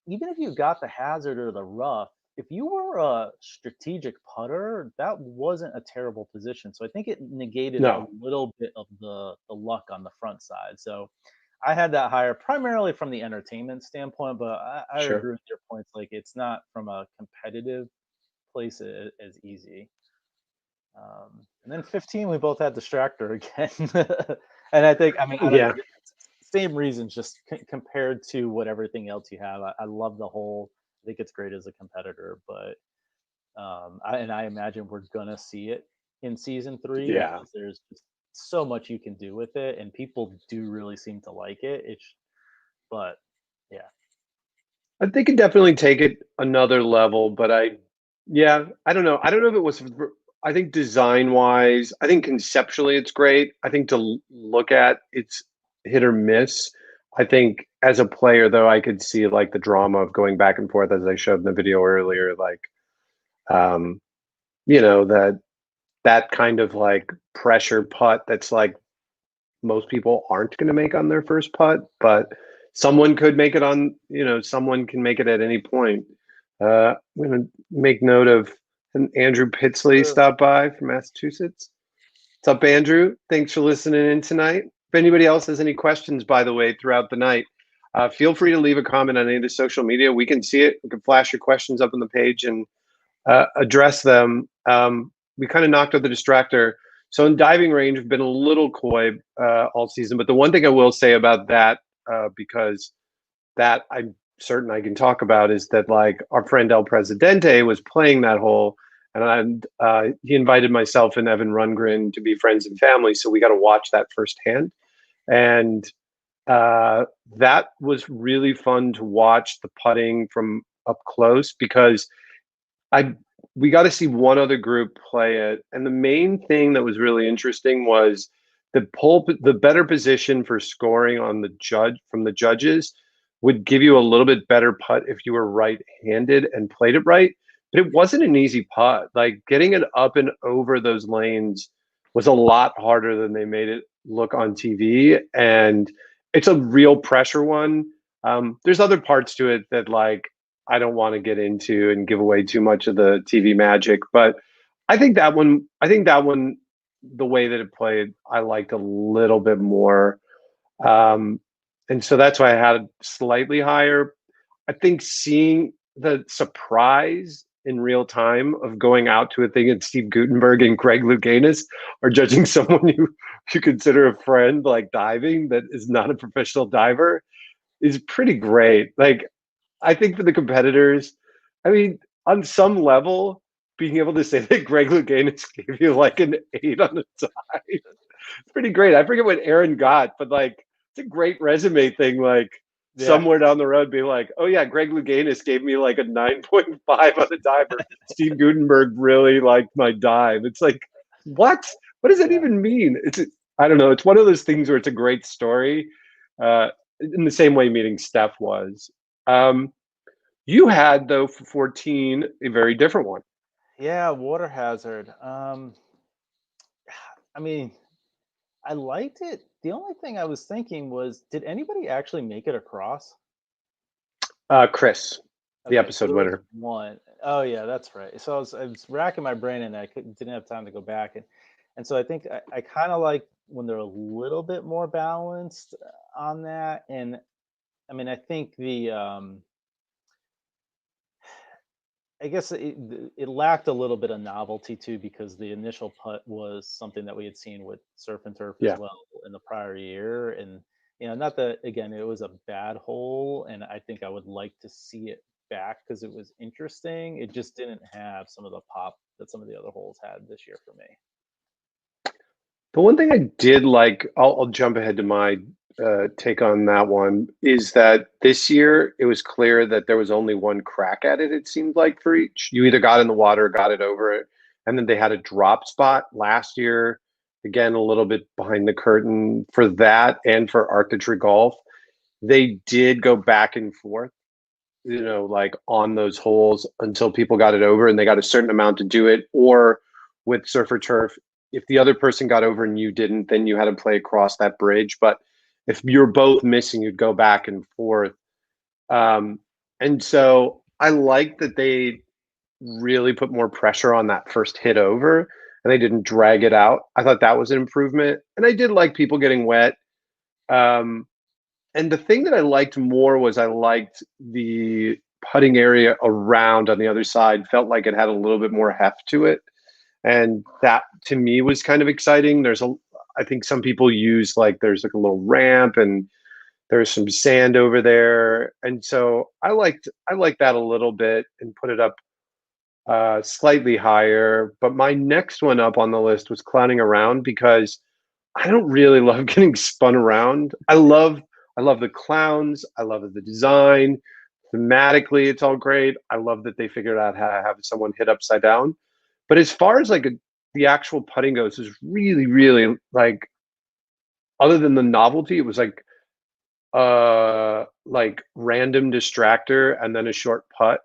S2: even if you got the hazard or the rough, if you were a strategic putter, that wasn't a terrible position. So I think it negated a
S1: No,
S2: little bit of the luck on the front side. So I had that higher primarily from the entertainment standpoint, but I
S1: sure.
S2: agree with your points. Like it's not from a competitive place as easy. And then 15, we both had distractor again, and I think I mean I don't
S1: Yeah.
S2: know, same reasons, just compared to what everything else you have. I love the whole. I think it's great as a competitor, but I imagine we're gonna see it in season three
S1: Yeah.
S2: because there's just so much you can do with it, and people do really seem to like it. But yeah,
S1: They could definitely take it another level, but yeah, I don't know. I don't know if it was. I think design wise, I think conceptually it's great. I think to look at it's hit or miss. I think as a player though, I could see like the drama of going back and forth as I showed in the video earlier. Like, um, that kind of like pressure putt that's like most people aren't going to make on their first putt, but someone could make it on, someone can make it at any point. I'm going to make note of Andrew Pitsley
S2: sure.
S1: stopped by from Massachusetts. What's up, Andrew? Thanks for listening in tonight. If anybody else has any questions, by the way, throughout the night, feel free to leave a comment on any of the social media. We can see it. We can flash your questions up on the page and address them. We kind of knocked out the distractor. So in diving range, we've been a little coy all season. But the one thing I will say about that, because that I'm certain I can talk about, is that like our friend El Presidente was playing that hole, and he invited myself and Evan Rundgren to be friends and family. So we got to watch that firsthand, and that was really fun to watch the putting from up close because I we got to see one other group play it, and the main thing that was really interesting was the better position for scoring on the judge from the judges would give you a little bit better putt if you were right-handed and played it right. But it wasn't an easy putt. Like getting it up and over those lanes was a lot harder than they made it look on TV, and it's a real pressure one. There's other parts to it that like I don't want to get into and give away too much of the TV magic, but I think that one, the way that it played, I liked a little bit more. Um, and so that's why I had it slightly higher. I think seeing the surprise in real time of going out to a thing and Steve Gutenberg and Craig Louganis are judging someone you consider a friend like diving that is not a professional diver is pretty great. Like I think for the competitors, I mean, on some level, being able to say that Greg Louganis gave you like an 8 on the dive, it's pretty great. I forget what Aaron got, but like it's a great resume thing. Like
S2: Yeah,
S1: somewhere down the road, being like, oh yeah, Greg Louganis gave me like a 9.5 on the diver. Steve Gutenberg really liked my dive. It's like, what? What does that
S2: yeah.
S1: even mean? I don't know. It's one of those things where it's a great story. In the same way meeting Steph was. Um, You had, though, for 14, a very different one.
S2: Yeah, water hazard. I mean, I liked it. The only thing I was thinking was, did anybody actually make it across?
S1: Chris, the
S2: Okay, so
S1: episode
S2: there was
S1: winner.
S2: one. Oh yeah, that's right. So I was racking my brain and I didn't have time to go back and so I think I kind of like when they're a little bit more balanced on that. And I mean, I think I guess it lacked a little bit of novelty too because the initial putt was something that we had seen with surf and turf as
S1: Yeah.
S2: well in the prior year. And not that again it was a bad hole, and I think I would like to see it back because it was interesting. It just didn't have some of the pop that some of the other holes had this year for me.
S1: The one thing I did like, I'll jump ahead to my take on that one, is that this year it was clear that there was only one crack at it, it seemed like, for each. You either got in the water or got it over it. And then they had a drop spot last year, again, a little bit behind the curtain for that and for Arctic Golf. They did go back and forth, like on those holes until people got it over and they got a certain amount to do it. Or with Surfer Turf, if the other person got over and you didn't, then you had to play across that bridge. But if you're both missing, you'd go back and forth. Um, and so I like that they really put more pressure on that first hit over and they didn't drag it out. I thought that was an improvement. And I did like people getting wet. Um, and the thing that I liked more was I liked the putting area around on the other side, felt like it had a little bit more heft to it. And that to me was kind of exciting. I think some people use like there's like a little ramp and there's some sand over there. And so I liked that a little bit and put it up slightly higher. But my next one up on the list was clowning around because I don't really love getting spun around. I love the clowns. I love the design. Thematically, it's all great. I love that they figured out how to have someone hit upside down. But as far as the actual putting goes, is really, really like other than the novelty, it was like random distractor and then a short putt.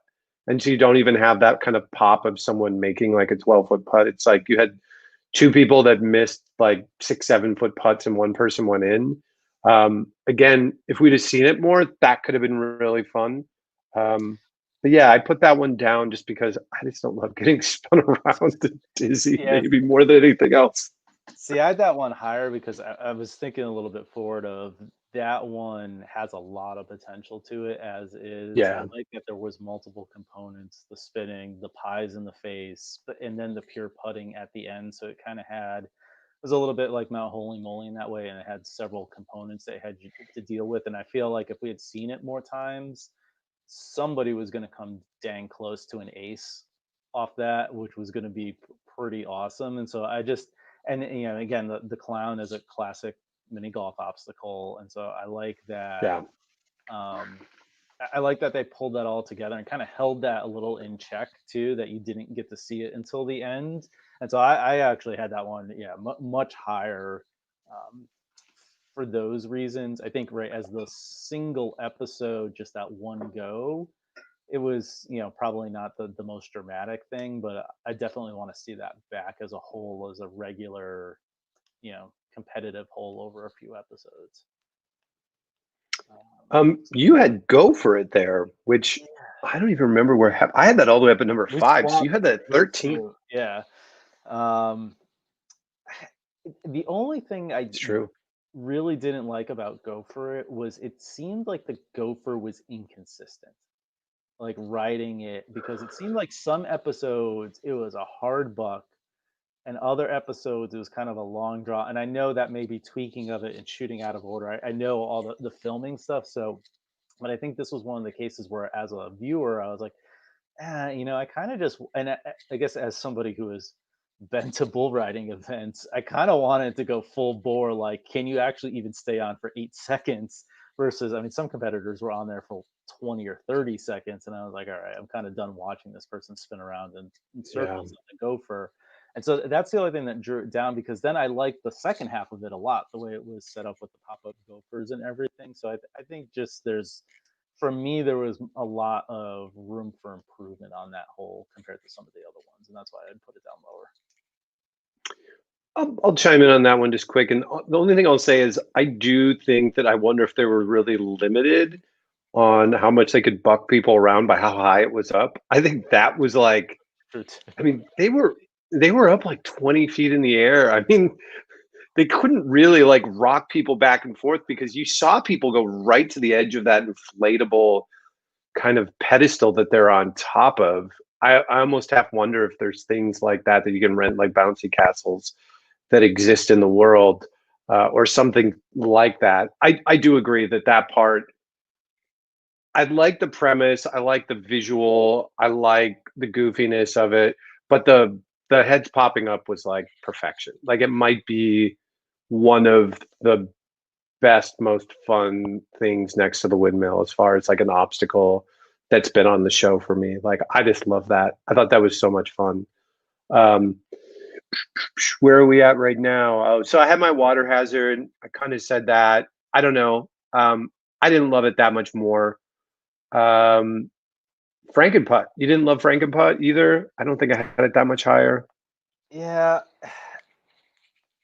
S1: And so you don't even have that kind of pop of someone making like a 12-foot putt. It's like you had two people that missed like 6, 7 foot putts and one person went in. Again, if we'd have seen it more, that could have been really fun. But yeah, I put that one down just because I just don't love getting spun around and dizzy,
S2: Yeah,
S1: maybe more than anything else.
S2: see, I had that one higher because I was thinking a little bit forward of that one has a lot of potential to it as is. I
S1: Yeah,
S2: like that there was multiple components, the spinning, the pies in the face, but and then the pure putting at the end. So it kind of had it was a little bit like Mount Holy Moly in that way, and it had several components that it had to deal with. And I feel like if we had seen it more times, somebody was going to come dang close to an ace off that, which was going to be pretty awesome. And so I just, and again, the clown is a classic mini golf obstacle. And so I like that.
S1: yeah.
S2: Um, I like that they pulled that all together and kind of held that a little in check too, that you didn't get to see it until the end. And so I actually had that one, yeah, much higher um, for those reasons. I think right as the single episode, just that one go, it was probably not the most dramatic thing, but I definitely want to see that back as a whole as a regular competitive whole over a few episodes.
S1: You had Go For It there, which I don't even remember I had that all the way up at number
S2: We
S1: 5. So you
S2: swapped
S1: had that at
S2: those
S1: 13.
S2: two. Yeah. Um, the only thing I
S1: It's true.
S2: really didn't like about Gopher it was it seemed like the Gopher was inconsistent, like writing it, because it seemed like some episodes it was a hard buck, and other episodes it was kind of a long draw. And I know that may be tweaking of it and shooting out of order. I know all the filming stuff, so but I think this was one of the cases where, as a viewer, I was like, I kind of just, and I guess as somebody who has been to bull riding events, I kind of wanted to go full bore. Like, can you actually even stay on for 8 seconds? Versus, I mean, some competitors were on there for 20 or 30 seconds. And I was like, all right, I'm kind of done watching this person spin around in
S1: Yeah.
S2: circles on the gopher. And so that's the only thing that drew it down, because then I liked the second half of it a lot, the way it was set up with the pop up gophers and everything. So I think just there's for me, there was a lot of room for improvement on that hole compared to some of the other ones, and that's why I'd put it down lower.
S1: I'll chime in on that one just quick. And the only thing I'll say is I do think that I wonder if they were really limited on how much they could buck people around by how high it was up. I think that was like,
S2: True
S1: I
S2: too.
S1: mean, they were up like 20 feet in the air. I mean, they couldn't really like rock people back and forth because you saw people go right to the edge of that inflatable kind of pedestal that they're on top of. I almost half wonder if there's things like that that you can rent, like bouncy castles that exist in the world, or something like that. I do agree that that part. I like the premise. I like the visual. I like the goofiness of it. But the heads popping up was like perfection. Like it might be one of the best, most fun things next to the windmill as far as like an obstacle that's been on the show for me. Like I just love that. I thought that was so much fun. Um, where are we at right now? Oh, so I had my water hazard. I kind of said that. I don't know. I didn't love it that much more. Um, Frankenputt. You didn't love Frankenputt either. I don't think I had it that much higher.
S2: Yeah,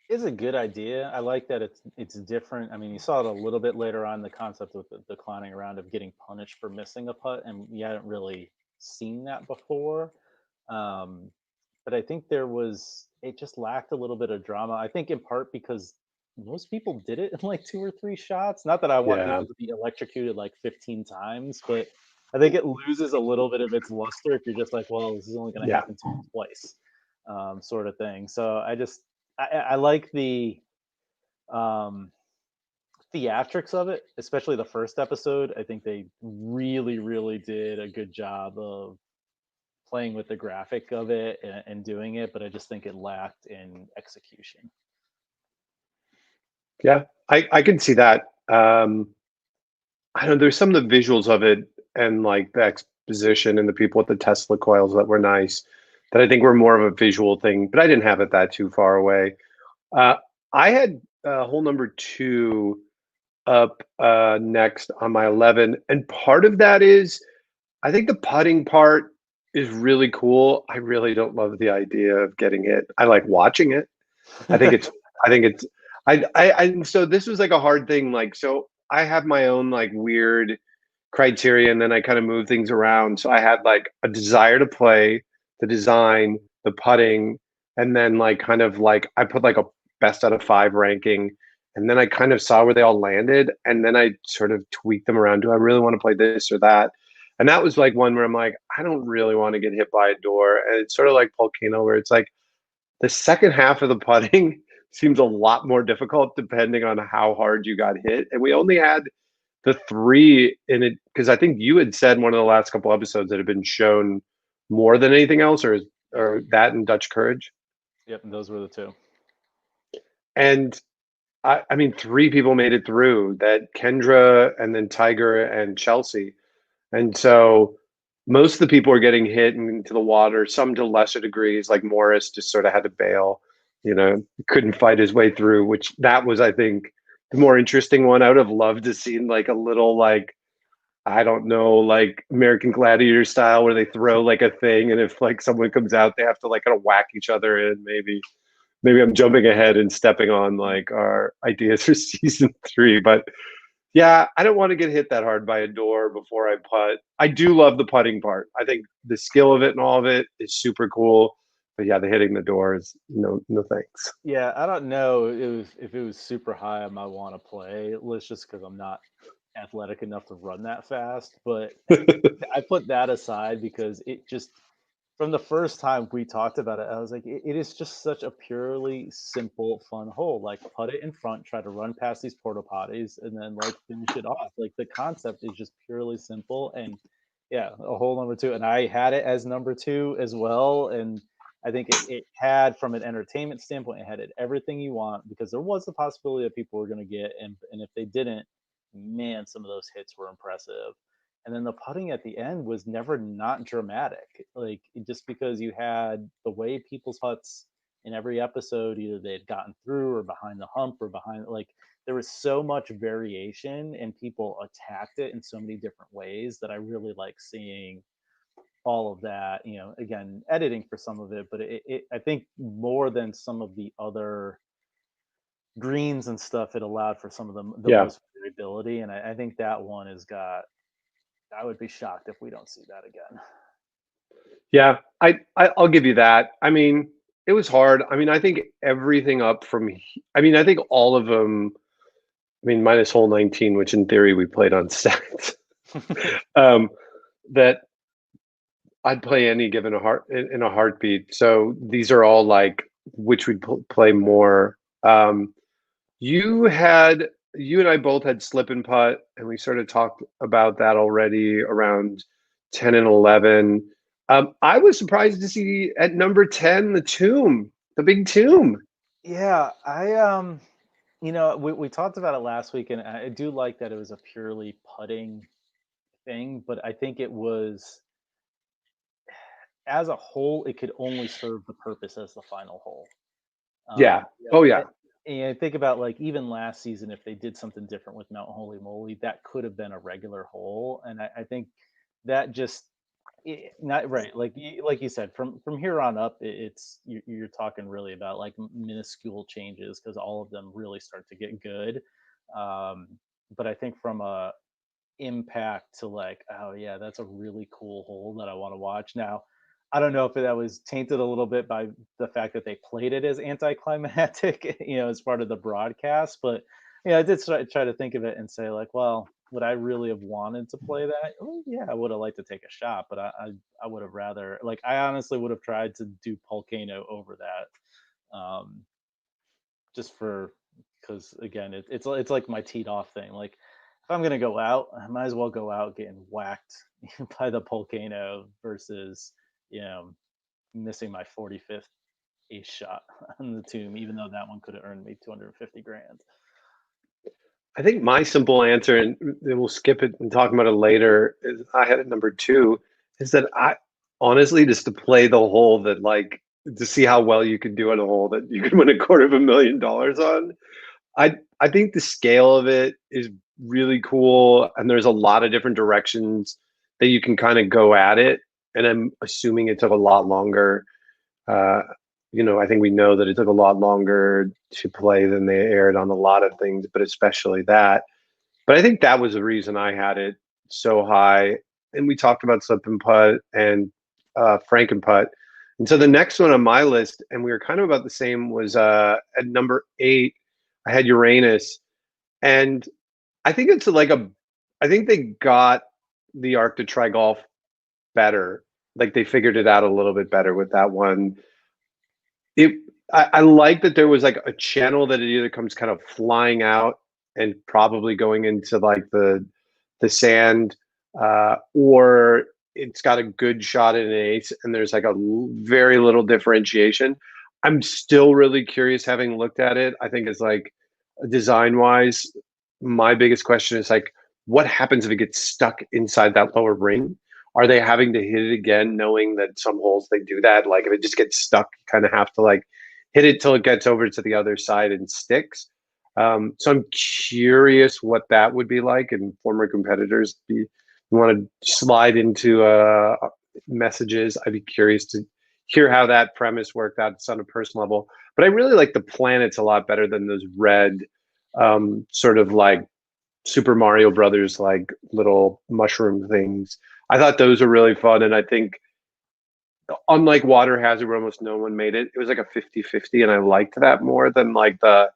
S2: it's a good idea. I like that it's different. I mean, you saw it a little bit later on, the concept with the clowning around of getting punished for missing a putt, and you hadn't really seen that before. Um, but I think it just lacked a little bit of drama. I think in part because most people did it in like two or three shots. Not that I want
S1: Yeah,
S2: people to be electrocuted like 15 times, but I think it loses a little bit of its luster if you're just like, well, this is only going to
S1: yeah,
S2: happen to you twice, sort of thing. So I like the um, theatrics of it, especially the first episode. I think they really, really did a good job of playing with the graphic of it and doing it, but I just think it lacked in execution.
S1: yeah. I can see that. I don't know. There's some of the visuals of it and like the exposition and the people with the Tesla coils that were nice. That I think were more of a visual thing, but I didn't have it that too far away. Uh, I had hole number two up next on my 11, and part of that is I think the putting part is really cool. I really don't love the idea of getting hit. I like watching it. I think it's I think it's I so this was like a hard thing. Like so I have my own like weird criteria and then I kind of move things around. So I had like a desire to play, the design, the putting, and then like kind of like I put like a best out of five ranking. And then I kind of saw where they all landed. And then I sort of tweaked them around. Do I really want to play this or that? And that was like one where I'm like, I don't really want to get hit by a door. And it's sort of like Volcano, where it's like the second half of the putting seems a lot more difficult depending on how hard you got hit. And we only had the three in it because I think you had said in one of the last couple episodes that had been shown more than anything else, or that and Dutch Courage.
S2: Yep, and those were the two.
S1: And I mean, three people made it through that Kendra and then Tiger and Chelsea. And so most of the people were getting hit into the water, some to lesser degrees, like Morris just sort of had to bail, couldn't fight his way through, which that was, I think, the more interesting one. I would have loved to see like a little like, I don't know, like American Gladiator style where they throw like a thing and if like someone comes out, they have to like kind of whack each other in. Maybe I'm jumping ahead and stepping on like our ideas for season three, but yeah, I don't want to get hit that hard by a door before I putt. I do love the putting part. I think the skill of it and all of it is super cool. But yeah, the hitting the door is no thanks.
S2: Yeah, I don't know if it was super high on my want to play list just because I'm not athletic enough to run that fast. But I put that aside because it just from the first time we talked about it, I was like, it is just such a purely simple, fun hole. Like, put it in front, try to run past these porta potties, and then like finish it off. Like the concept is just purely simple, and yeah, a hole number two. And I had it as number two as well, and I think it had, from an entertainment standpoint, it had everything you want because there was the possibility that people were going to get, and if they didn't, man, some of those hits were impressive. And then the putting at the end was never not dramatic. Like just because you had the way people's putts in every episode, either they had gotten through or behind the hump or behind, like there was so much variation and people attacked it in so many different ways that I really like seeing all of that. Again, editing for some of it, but I think more than some of the other greens and stuff, it allowed for some of the
S1: Yeah.
S2: most variability, and I think that one has got. I would be shocked if we don't see that again.
S1: Yeah, I'll give you that. I mean, it was hard. I mean, I think everything up from I mean, I think all of them, I mean, minus hole 19, which in theory we played on stats. um, that I'd play any given a heart in a heartbeat. So these are all like which we'd play more. Um, you had you and I both had slip and putt, and we sort of talked about that already around 10 and 11. I was surprised to see at number 10 the tomb, the big tomb.
S2: Yeah, we talked about it last week, and I do like that it was a purely putting thing, but I think it was, as a whole, it could only serve the purpose as the final hole.
S1: Yeah.
S2: Yeah,
S1: Oh yeah.
S2: and think about, like, even last season, if they did something different with Mount Holy Moly, that could have been a regular hole, and I think that just not right. Like you said, from here on up, you're talking really about like minuscule changes because all of them really start to get good. Um, but I think from a impact to like, oh yeah, that's a really cool hole that I want to watch. Now, I don't know if that was tainted a little bit by the fact that they played it as anticlimactic, as part of the broadcast. But I did try to think of it and say like, well, would I really have wanted to play that? Well, yeah, I would have liked to take a shot, but I would have rather, like, I honestly would have tried to do Volcano over that, just for because again, it's like my teed off thing. Like, if I'm gonna go out, I might as well go out getting whacked by the Volcano versus you know missing my 45th ace shot on the tomb, even though that one could have earned me 250 grand.
S1: I think my simple answer, and we'll skip it and talk about it later, is I had at number two, is that I honestly just to play the hole that like to see how well you could do on a hole that you could win $250,000 on. I think the scale of it is really cool, and there's a lot of different directions that you can kind of go at it. And I'm assuming it took a lot longer. Uh, I think we know that it took a lot longer to play than they aired on a lot of things, but especially that. But I think that was the reason I had it so high. And we talked about slip and putt and Frank and putt. And so the next one on my list, and we were kind of about the same, was at number 8. I had Uranus, and I think it's like I think they got the Arc to try golf better. Like they figured it out a little bit better with that one. It I like that there was like a channel that it either comes kind of flying out and probably going into like the sand, or it's got a good shot at an ace, and there's like a very little differentiation. I'm still really curious, having looked at it. I think it's like design wise, my biggest question is like, what happens if it gets stuck inside that lower ring? Are they having to hit it again, knowing that some holes they do that? Like if it just gets stuck, you kind of have to like hit it till it gets over to the other side and sticks. So I'm curious what that would be like, and former competitors be want to slide into messages. I'd be curious to hear how that premise worked out on a personal level. But I really like the planets a lot better than those red, sort of like Super Mario Brothers like little mushroom things. I thought those were really fun, and I think unlike Water Hazard where almost no one made it, it was like a 50-50, and I liked that more than like the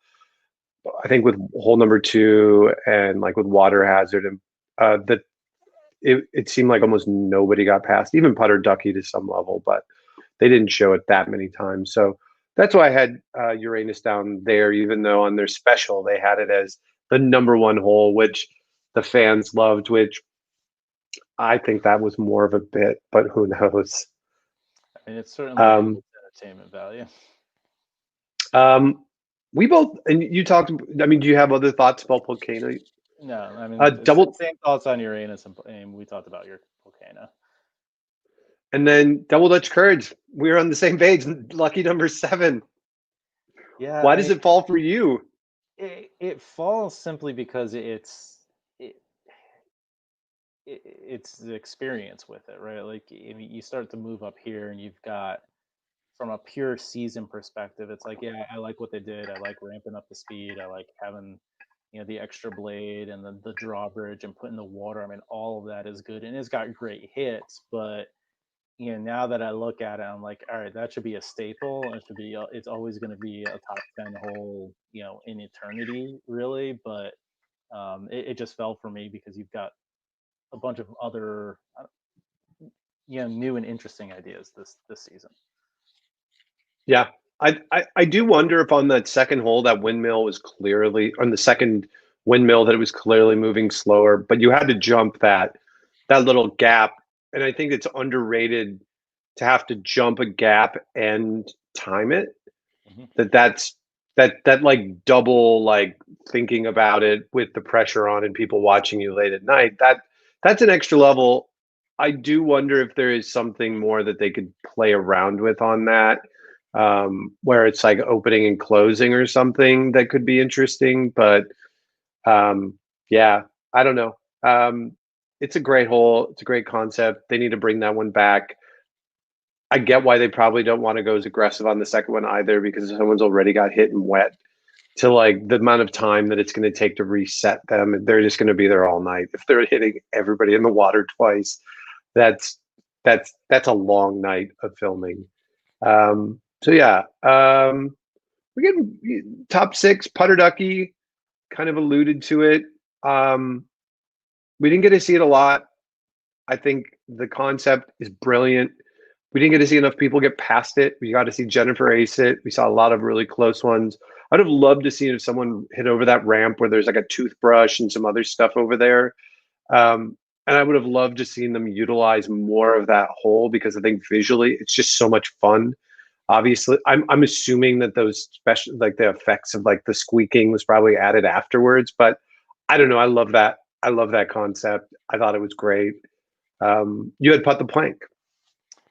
S1: I think with hole number 2 and like with Water Hazard, and that it seemed like almost nobody got past, even Putter Ducky to some level, but they didn't show it that many times. So that's why I had Uranus down there, even though on their special they had it as the number 1 hole, which the fans loved, which I think that was more of a bit, but who knows?
S2: I mean, it certainly has
S1: Um,
S2: entertainment value.
S1: um, we both, and you talked, I mean, do you have other thoughts about Volcano?
S2: No, I mean, it's
S1: Double,
S2: same thoughts on Uranus, and we talked about your Volcano.
S1: and then Double Dutch Courage. We were on the same page. Lucky number 7.
S2: Yeah,
S1: Why
S2: I
S1: does
S2: mean,
S1: it fall for you?
S2: it falls simply because it, it's the experience with it, right? Like, I mean, you start to move up here, and you've got, from a pure season perspective, it's like, yeah, I like what they did. I like ramping up the speed. I like having, the extra blade and the drawbridge and putting the water. I mean, all of that is good, and it's got great hits. But now that I look at it, I'm like, all right, that should be a staple. It should be. It's always going to be a top 10 hole, in eternity, really. But it just fell for me because you've got a bunch of other, new and interesting ideas this season.
S1: Yeah. I do wonder if on that second hole, that windmill was clearly on the second windmill that it was clearly moving slower, but you had to jump that little gap. And I think it's underrated to have to jump a gap and time it.
S2: Hmm.
S1: That's that like double like thinking about it with the pressure on and people watching you late at night. That's an extra level. I do wonder if there is something more that they could play around with on that, where it's like opening and closing or something that could be interesting. But yeah, I don't know. It's a great hole. It's a great concept. They need to bring that one back. I get why they probably don't want to go as aggressive on the second one either, because someone's already got hit and wet. To like the amount of time that it's going to take to reset them, they're just going to be there all night. If they're hitting everybody in the water twice, that's that's a long night of filming. So yeah, we get top six. Putter Ducky kind of alluded to it. Um, we didn't get to see it a lot. I think the concept is brilliant. We didn't get to see enough people get past it. We got to see Jennifer ace it. We saw a lot of really close ones. I'd have loved to see if someone hit over that ramp where there's like a toothbrush and some other stuff over there. And I would have loved to seen them utilize more of that hole, because I think visually it's just so much fun. Obviously, I'm assuming that those special, like the effects of like the squeaking was probably added afterwards, but I don't know. I love that. I love that concept. I thought it was great. You had Putt the Plank.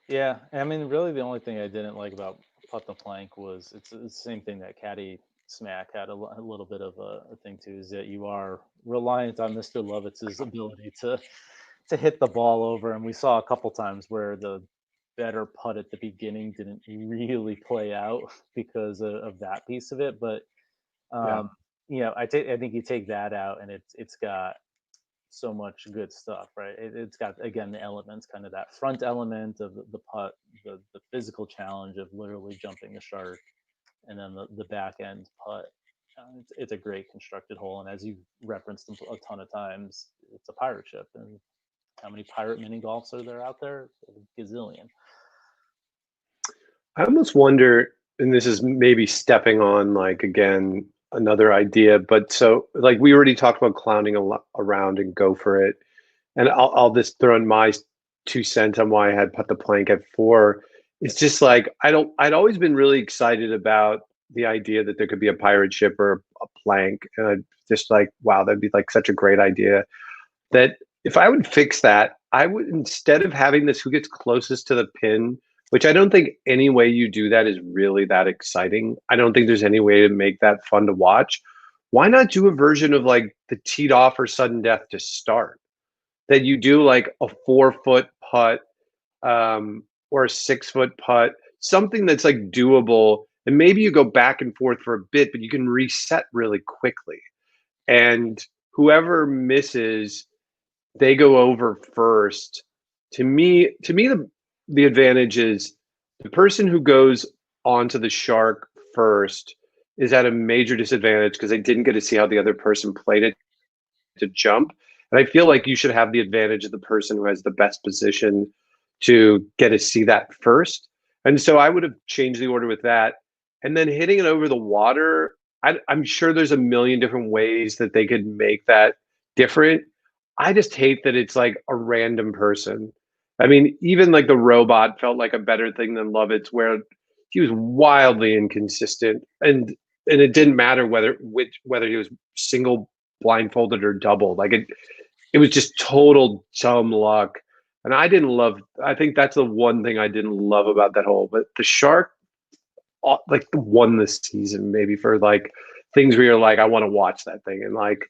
S2: Yeah, I mean, really, the only thing I didn't like about Putt the Plank was it's the same thing that Caddy Smack had a little bit of a thing too, is that you are reliant on Mr. Lovitz's ability to hit the ball over, and we saw a couple times where the better putt at the beginning didn't really play out because of that piece of it. But
S1: Yeah.
S2: um, I think you take that out, and it's got so much good stuff, right? It's got, again, the elements, kind of that front element of the putt, the physical challenge of literally jumping the shark, and then the back end putt. It's a great constructed hole, and as you've referenced a ton of times, it's a pirate ship. And how many pirate mini golfs are there out there? A gazillion.
S1: I almost wonder, and this is maybe stepping on like again another idea, but so like we already talked about clowning around and go for it, and I'll just throw in my 2 cents on why I had Put the Plank at 4. It's just like I'd always been really excited about the idea that there could be a pirate ship or a plank, and I just like wow, that'd be like such a great idea. That if I would fix that, I would, instead of having this who gets closest to the pin, which I don't think any way you do that is really that exciting. I don't think there's any way to make that fun to watch. Why not do a version of like the teed off or sudden death to start? That you do like a 4 foot putt, or a 6 foot putt, something that's like doable. And maybe you go back and forth for a bit, but you can reset really quickly. And whoever misses, they go over first. To me, the advantage is the person who goes onto the shark first is at a major disadvantage because they didn't get to see how the other person played it to jump. And I feel like you should have the advantage of the person who has the best position to get to see that first. And so I would have changed the order with that. And then hitting it over the water, I'm sure there's a million different ways that they could make that different. I just hate that it's like a random person. I mean, even like the robot felt like a better thing than Lovitz, where he was wildly inconsistent, and it didn't matter whether he was single blindfolded or double. Like it was just total dumb luck. And I didn't love. I think that's the one thing I didn't love about that hole. But the shark, like won this season maybe for like things where you're like, I want to watch that thing and like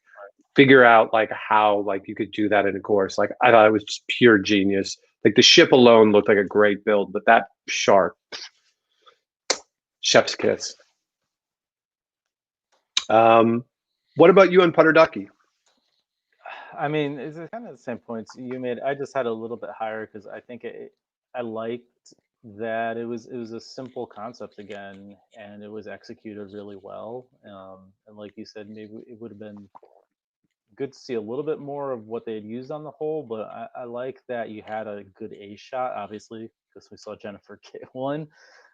S1: figure out like how like you could do that in a course. Like I thought it was just pure genius. Like the ship alone looked like a great build, but that shark, chef's kiss. What about you on Putter Ducky?
S2: I mean, it's kind of the same points you made. I just had a little bit higher because I think I liked that it was a simple concept again, and it was executed really well. And like you said, maybe it would have been good to see a little bit more of what they had used on the whole. But I like that you had a good A shot, obviously, because we saw Jennifer get one.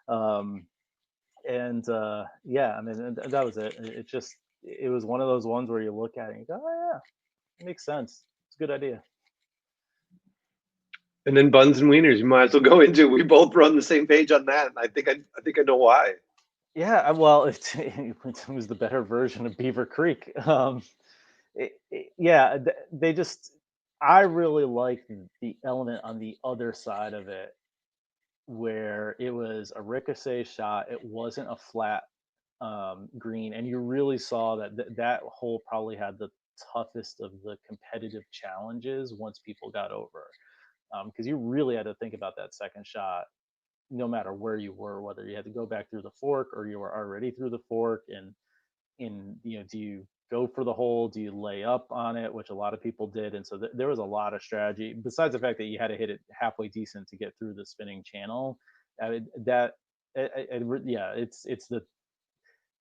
S2: Um, and yeah, I mean, and that was it. It was one of those ones where you look at it and you go, oh yeah, it makes sense. It's a good idea.
S1: And then buns and wieners, you might as well go into. We both were on the same page on that. I think I know why.
S2: Yeah, well, it was the better version of Beaver Creek. Yeah, they just. I really like the element on the other side of it, where it was a ricochet shot. It wasn't a flat green, and you really saw that that hole probably had the toughest of the competitive challenges once people got over, because you really had to think about that second shot no matter where you were, whether you had to go back through the fork or you were already through the fork, and do you go for the hole? Do you lay up on it, which a lot of people did? And so there was a lot of strategy. Besides the fact that you had to hit it halfway decent to get through the spinning channel, that yeah, it's the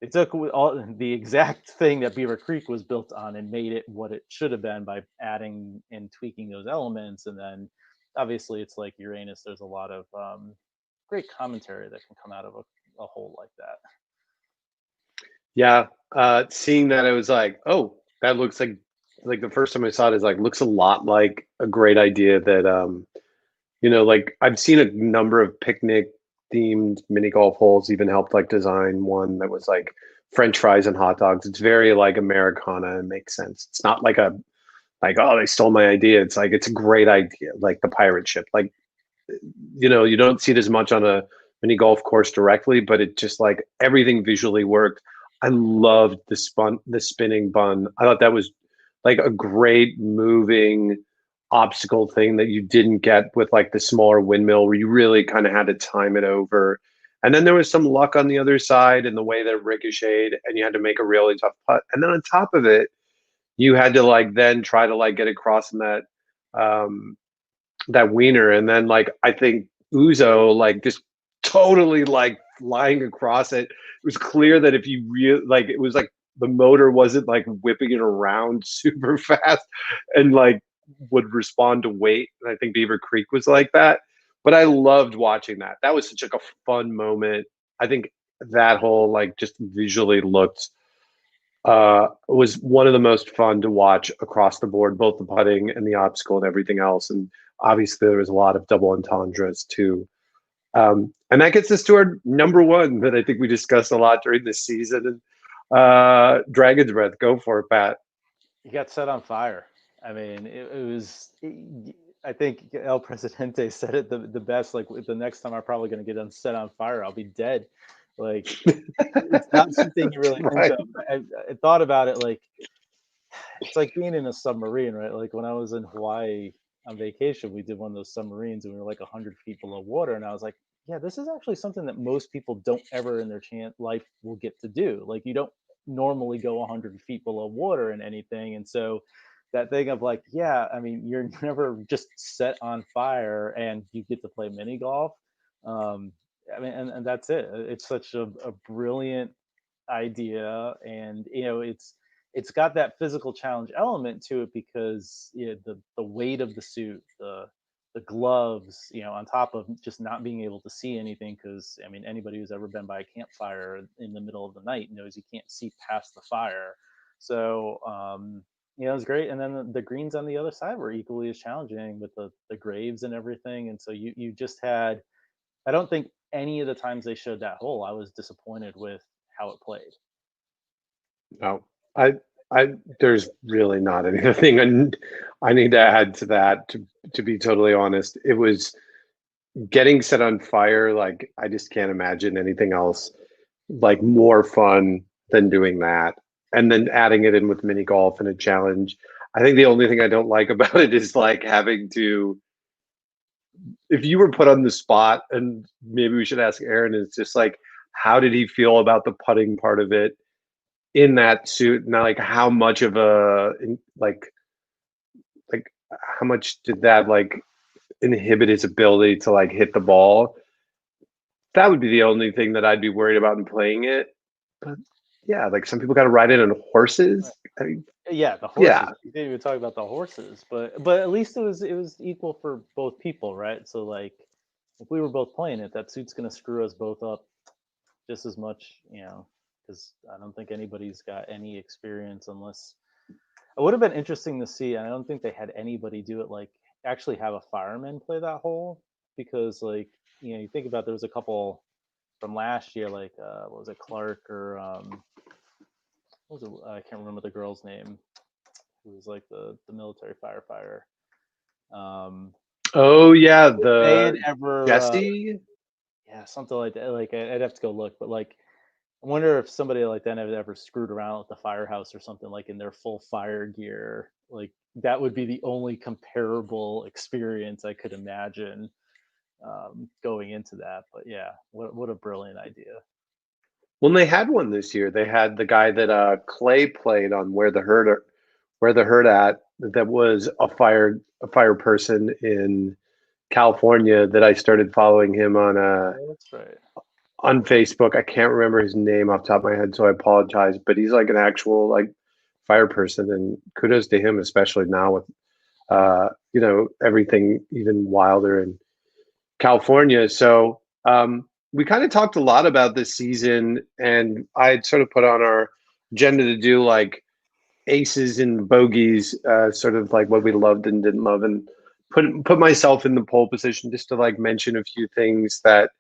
S2: it took all the exact thing that Beaver Creek was built on and made it what it should have been by adding and tweaking those elements. And then obviously it's like Uranus. There's a lot of great commentary that can come out of a hole like that.
S1: Yeah, seeing that, I was like, oh, that looks like the first time I saw it is like looks a lot like a great idea that like I've seen a number of picnic themed mini golf holes, even helped like design one that was like French fries and hot dogs. It's very like Americana and makes sense. It's not like a like, oh, they stole my idea. It's like it's a great idea, like the pirate ship. Like, you don't see it as much on a mini golf course directly, but it just like everything visually worked. I loved the spinning bun. I thought that was like a great moving obstacle thing that you didn't get with like the smaller windmill where you really kind of had to time it over. And then there was some luck on the other side in the way that it ricocheted, and you had to make a really tough putt. And then on top of it, you had to like then try to like get across in um that wiener, and then like I think Uzo like just totally like flying across it. It was clear that if you like it was like the motor wasn't like whipping it around super fast and like would respond to weight. And I think Beaver Creek was like that. But I loved watching that. That was such like a fun moment. I think that whole like just visually looked was one of the most fun to watch across the board, both the putting and the obstacle and everything else. And obviously, there was a lot of double entendres too. And that gets us to our number one that I think we discussed a lot during this season. Dragon's Breath, go for it, Pat.
S2: You got set on fire. I mean, it was. I think El Presidente said it the best. Like the next time I'm probably going to get set on fire, I'll be dead. Like it's not something you really think
S1: Right.
S2: of. I thought about it like it's like being in a submarine, right? Like when I was in Hawaii on vacation, we did one of those submarines and we were like 100 feet below water. And I was like, yeah, this is actually something that most people don't ever in their life will get to do. Like you don't normally go 100 feet below water in anything. And so that thing of like, yeah, I mean, you're never just set on fire and you get to play mini golf. I mean, and that's it. It's such a brilliant idea, and it's got that physical challenge element to it because the weight of the suit, the gloves, on top of just not being able to see anything. Because I mean, anybody who's ever been by a campfire in the middle of the night knows you can't see past the fire. So it's great. And then the greens on the other side were equally as challenging with the graves and everything. And so you just had. I don't think any of the times they showed that hole, I was disappointed with how it played.
S1: No, I, there's really not anything I need to add to that. To be totally honest, it was getting set on fire. Like I just can't imagine anything else like more fun than doing that. and then adding it in with mini golf and a challenge. I think the only thing I don't like about it is like having to, if you were put on the spot, and maybe we should ask Aaron, it's just like, how did he feel about the putting part of it in that suit? And like, how much of a, like, how much did that like inhibit his ability to like hit the ball? That would be the only thing that I'd be worried about in playing it. But yeah, like some people got to ride it on horses. I mean,
S2: Yeah, the
S1: yeah,
S2: horses. We didn't even talk about the horses, but at least it was equal for both people, right? So like, if we were both playing it, that suit's gonna screw us both up just as much, because I don't think anybody's got any experience unless it would have been interesting to see. And I don't think they had anybody do it like actually have a fireman play that hole because like you think about there was a couple from last year like what was it Clark or what was it I can't remember the girl's name who was like the military firefighter. Um,
S1: oh yeah,
S2: they had
S1: the
S2: ever
S1: Jesse.
S2: yeah something like that. Like I'd have to go look, but like I wonder if somebody like that had ever screwed around with the firehouse or something like in their full fire gear. Like that would be the only comparable experience I could imagine going into that. But yeah, what a brilliant idea.
S1: Well, they had one this year. They had the guy that Clay played on Where the Herd at, that was a fire person in California that I started following him
S2: Oh, that's right.
S1: on Facebook. I can't remember his name off the top of my head, so I apologize. But he's like an actual like fire person, and kudos to him, especially now with everything even wilder in California. So we kind of talked a lot about this season, and I had sort of put on our agenda to do like aces and bogeys, sort of like what we loved and didn't love, and put myself in the pole position just to like mention a few things that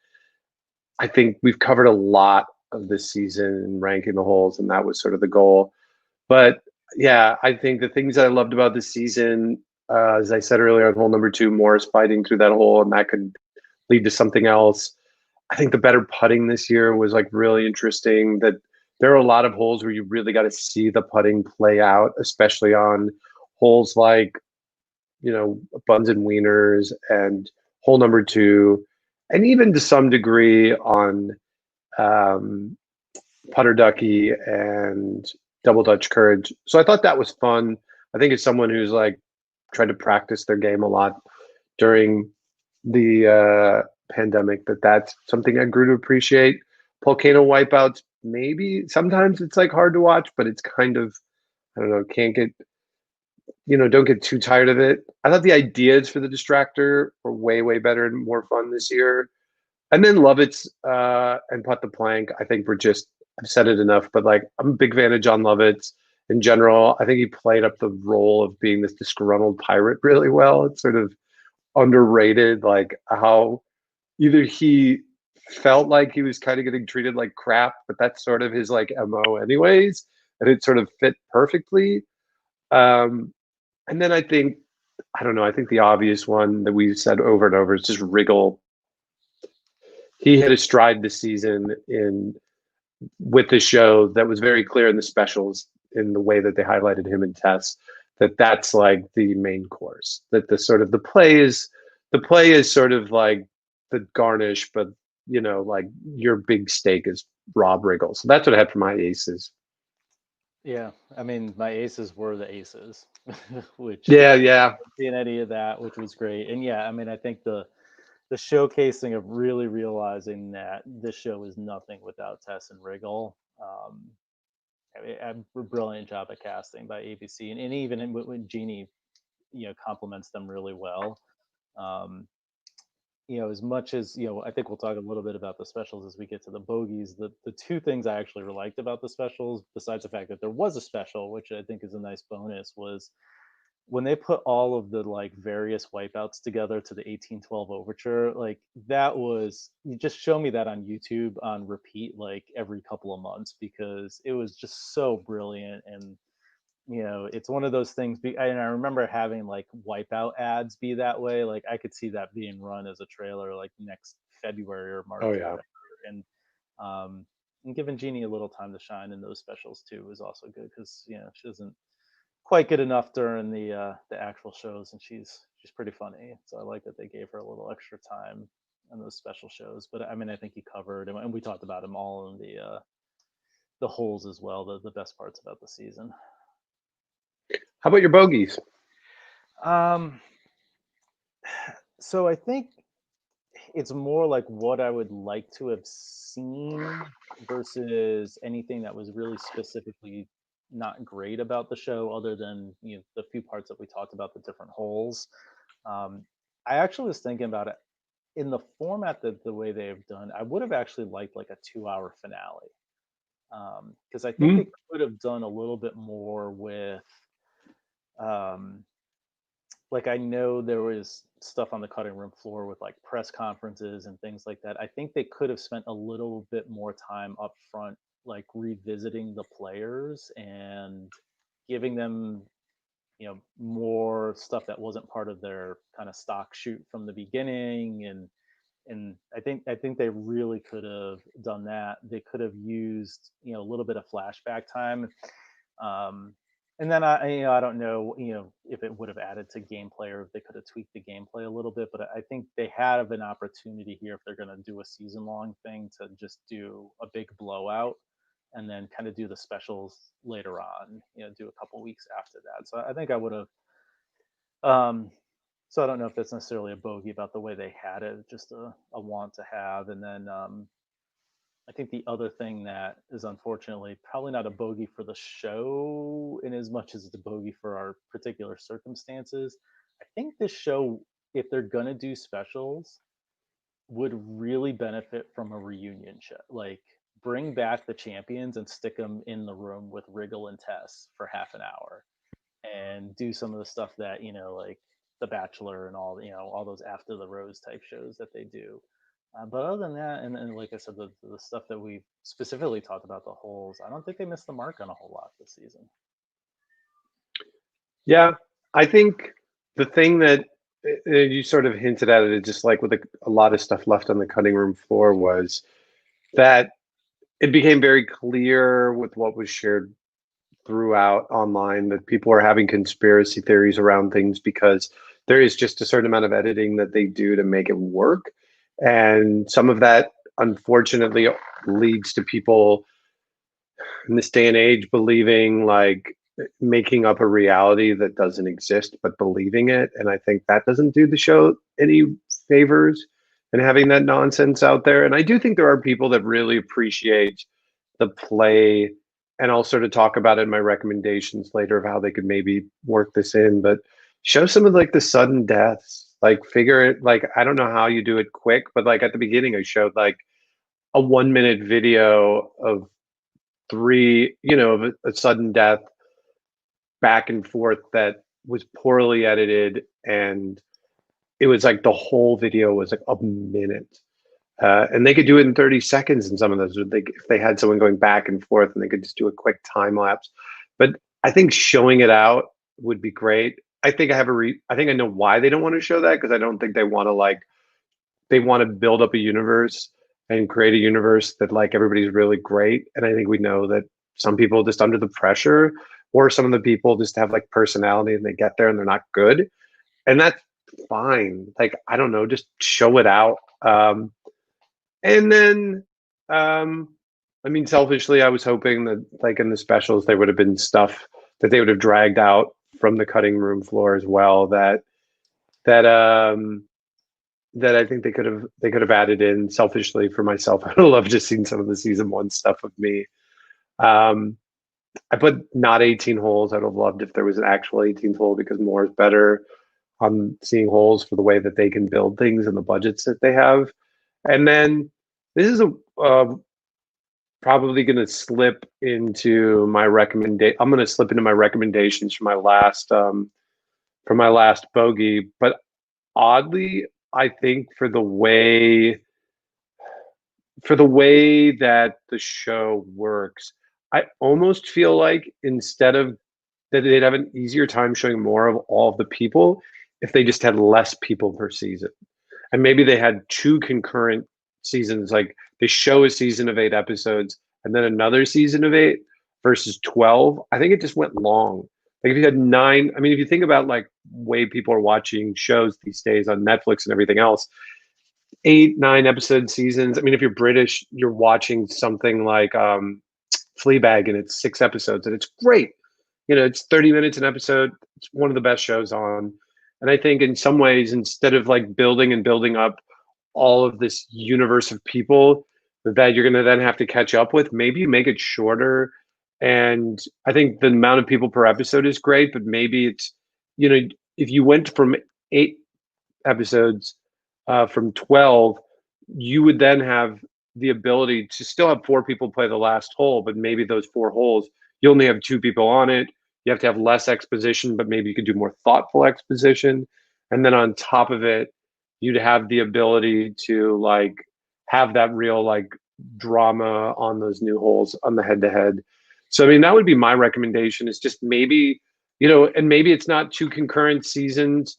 S1: I think we've covered a lot of this season and ranking the holes, and that was sort of the goal. But yeah, I think the things that I loved about this season, as I said earlier on hole number two, Morris fighting through that hole, and that could lead to something else. I think the better putting this year was like really interesting. That there are a lot of holes where you really got to see the putting play out, especially on holes like Buns and Wieners and hole number two, and even to some degree on um, Putter Ducky and Double Dutch Courage. So I thought that was fun. I think as someone who's like tried to practice their game a lot during the pandemic, that's something I grew to appreciate. Volcano wipeouts, maybe sometimes it's like hard to watch, but it's kind of, I don't know, can't get, don't get too tired of it. I thought the ideas for the distractor were way, way better and more fun this year. And then Lovitz and Putt the Plank, I think were just, I've said it enough, but like I'm a big fan of John Lovitz in general. I think he played up the role of being this disgruntled pirate really well. It's sort of underrated, like how either he felt like he was kind of getting treated like crap, but that's sort of his like MO anyways, and it sort of fit perfectly. Um, and then I don't know, I think the obvious one that we've said over and over is just Wriggle. He hit a stride this season in with the show that was very clear in the specials in the way that they highlighted him in tests, that that's like the main course, that the play is sort of like the garnish, but like your big stake is Rob Riggle. So that's what I had for my aces.
S2: Yeah, I mean, my aces were the aces, which
S1: Yeah,
S2: I didn't
S1: yeah.
S2: see in any of that, which was great. And yeah, I mean, I think the showcasing of really realizing that this show is nothing without Tess and Wriggle. I mean, a brilliant job at casting by ABC, and even when Jeannie, complements them really well. Um, as much as I think we'll talk a little bit about the specials as we get to the bogeys. The two things I actually liked about the specials, besides the fact that there was a special, which I think is a nice bonus, was when they put all of the like various wipeouts together to the 1812 overture. Like that was, you just show me that on YouTube on repeat like every couple of months because it was just so brilliant. And it's one of those things. And I remember having like wipeout ads be that way. Like I could see that being run as a trailer like next February or
S1: Oh
S2: March or
S1: yeah.
S2: whatever. And um, and giving Jeannie a little time to shine in those specials too was also good because she doesn't quite good enough during the actual shows, and she's pretty funny. So I like that they gave her a little extra time on those special shows. But I mean, I think you covered, and we talked about them all in the holes as well. The best parts about the season.
S1: How about your bogeys?
S2: Um, so I think it's more like what I would like to have seen versus anything that was really specifically not great about the show, other than the few parts that we talked about, the different holes. Um, I actually was thinking about it in the format that the way they've done. I would have actually liked like a 2-hour finale because I think
S1: Hmm?
S2: they could have done a little bit more with. Um, like I know there was stuff on the cutting room floor with like press conferences and things like that. I think they could have spent a little bit more time up front, like revisiting the players and giving them, more stuff that wasn't part of their kind of stock shoot from the beginning. And I think they really could have done that. They could have used, a little bit of flashback time. Um, and then I don't know, if it would have added to gameplay or if they could have tweaked the gameplay a little bit. But I think they have an opportunity here if they're going to do a season long thing to just do a big blowout and then kind of do the specials later on. Do a couple weeks after that. So I think I would have. Um, so I don't know if that's necessarily a bogey about the way they had it, just a want to have. And then I think the other thing that is unfortunately probably not a bogey for the show in as much as it's a bogey for our particular circumstances. I think this show, if they're gonna do specials, would really benefit from a reunion show. Like bring back the champions and stick them in the room with Wriggle and Tess for half an hour and do some of the stuff that, like The Bachelor and all those after the rose type shows that they do. But other than that, and like I said, the stuff that we specifically talked about, the holes, I don't think they missed the mark on a whole lot this season.
S1: Yeah, I think the thing that you sort of hinted at it, just like with a lot of stuff left on the cutting room floor, was that it became very clear with what was shared throughout online that people are having conspiracy theories around things because there is just a certain amount of editing that they do to make it work. And some of that, unfortunately, leads to people in this day and age believing like making up a reality that doesn't exist but believing it, and I think that doesn't do the show any favors and having that nonsense out there. And I do think there are people that really appreciate the play, and I'll sort of talk about it in my recommendations later of how they could maybe work this in, but show some of like the sudden deaths, like figure it, like I don't know how you do it quick, but like at the beginning I showed like a 1 minute video of three, of a sudden death back and forth that was poorly edited, and it was like the whole video was like a minute. And they could do it in 30 seconds in some of those. If they had someone going back and forth and they could just do a quick time lapse. But I think showing it out would be great. I think I think I know why they don't want to show that, because I don't think they want to they want to build up a universe and create a universe that like everybody's really great. And I think we know that some people just under the pressure, or some of the people just have like personality and they get there and they're not good. And that's fine. Like, I don't know, just show it out. And then, I mean, selfishly, I was hoping that like in the specials, there would have been stuff that they would have dragged out from the cutting room floor as well, that that I think they could have added in. Selfishly for myself, I would love just seen some of the season one stuff of me. Um, I put not 18 holes. I'd have loved if there was an actual 18th hole, because more is better on seeing holes for the way that they can build things and the budgets that they have. And then this is probably going to slip into my recommendation. I'm going to slip into my recommendations for my last bogey, but oddly, I think for the way that the show works, I almost feel like instead of that they'd have an easier time showing more of all of the people if they just had less people per season. And maybe they had two concurrent seasons, like they show a season of 8 episodes and then another season of 8 versus 12, I think it just went long. Like if you had 9, I mean, if you think about like way people are watching shows these days on Netflix and everything else, 8, 9 episode seasons. I mean, if you're British, you're watching something like Fleabag and it's 6 episodes and it's great. It's 30 minutes an episode. It's one of the best shows on. And I think in some ways, instead of like building and building up all of this universe of people that you're going to then have to catch up with, maybe you make it shorter. And I think the amount of people per episode is great, but maybe it's, if you went from 8 episodes from 12, you would then have the ability to still have 4 people play the last hole, but maybe those 4 holes, you only have 2 people on it. You have to have less exposition, but maybe you could do more thoughtful exposition. And then on top of it, you'd have the ability to like have that real like drama on those new holes on the head to head. So I mean that would be my recommendation is just maybe, and maybe it's not 2 concurrent seasons.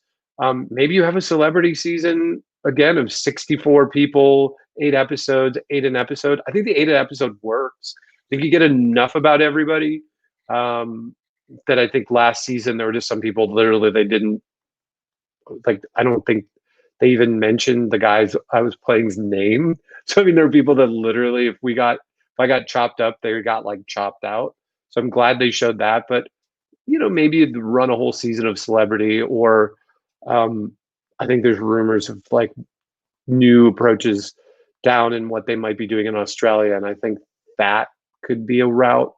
S1: Maybe you have a celebrity season again of 64 people, 8 episodes, 8 an episode. I think the 8 an episode works. I think you get enough about everybody. That I think last season there were just some people literally they didn't like. I don't think they even mentioned the guys I was playing's name. So I mean, there were people that literally, if I got chopped up, they got like chopped out. So I'm glad they showed that. But maybe you'd run a whole season of celebrity, or um, I think there's rumors of like new approaches down in what they might be doing in Australia, and I think that could be a route.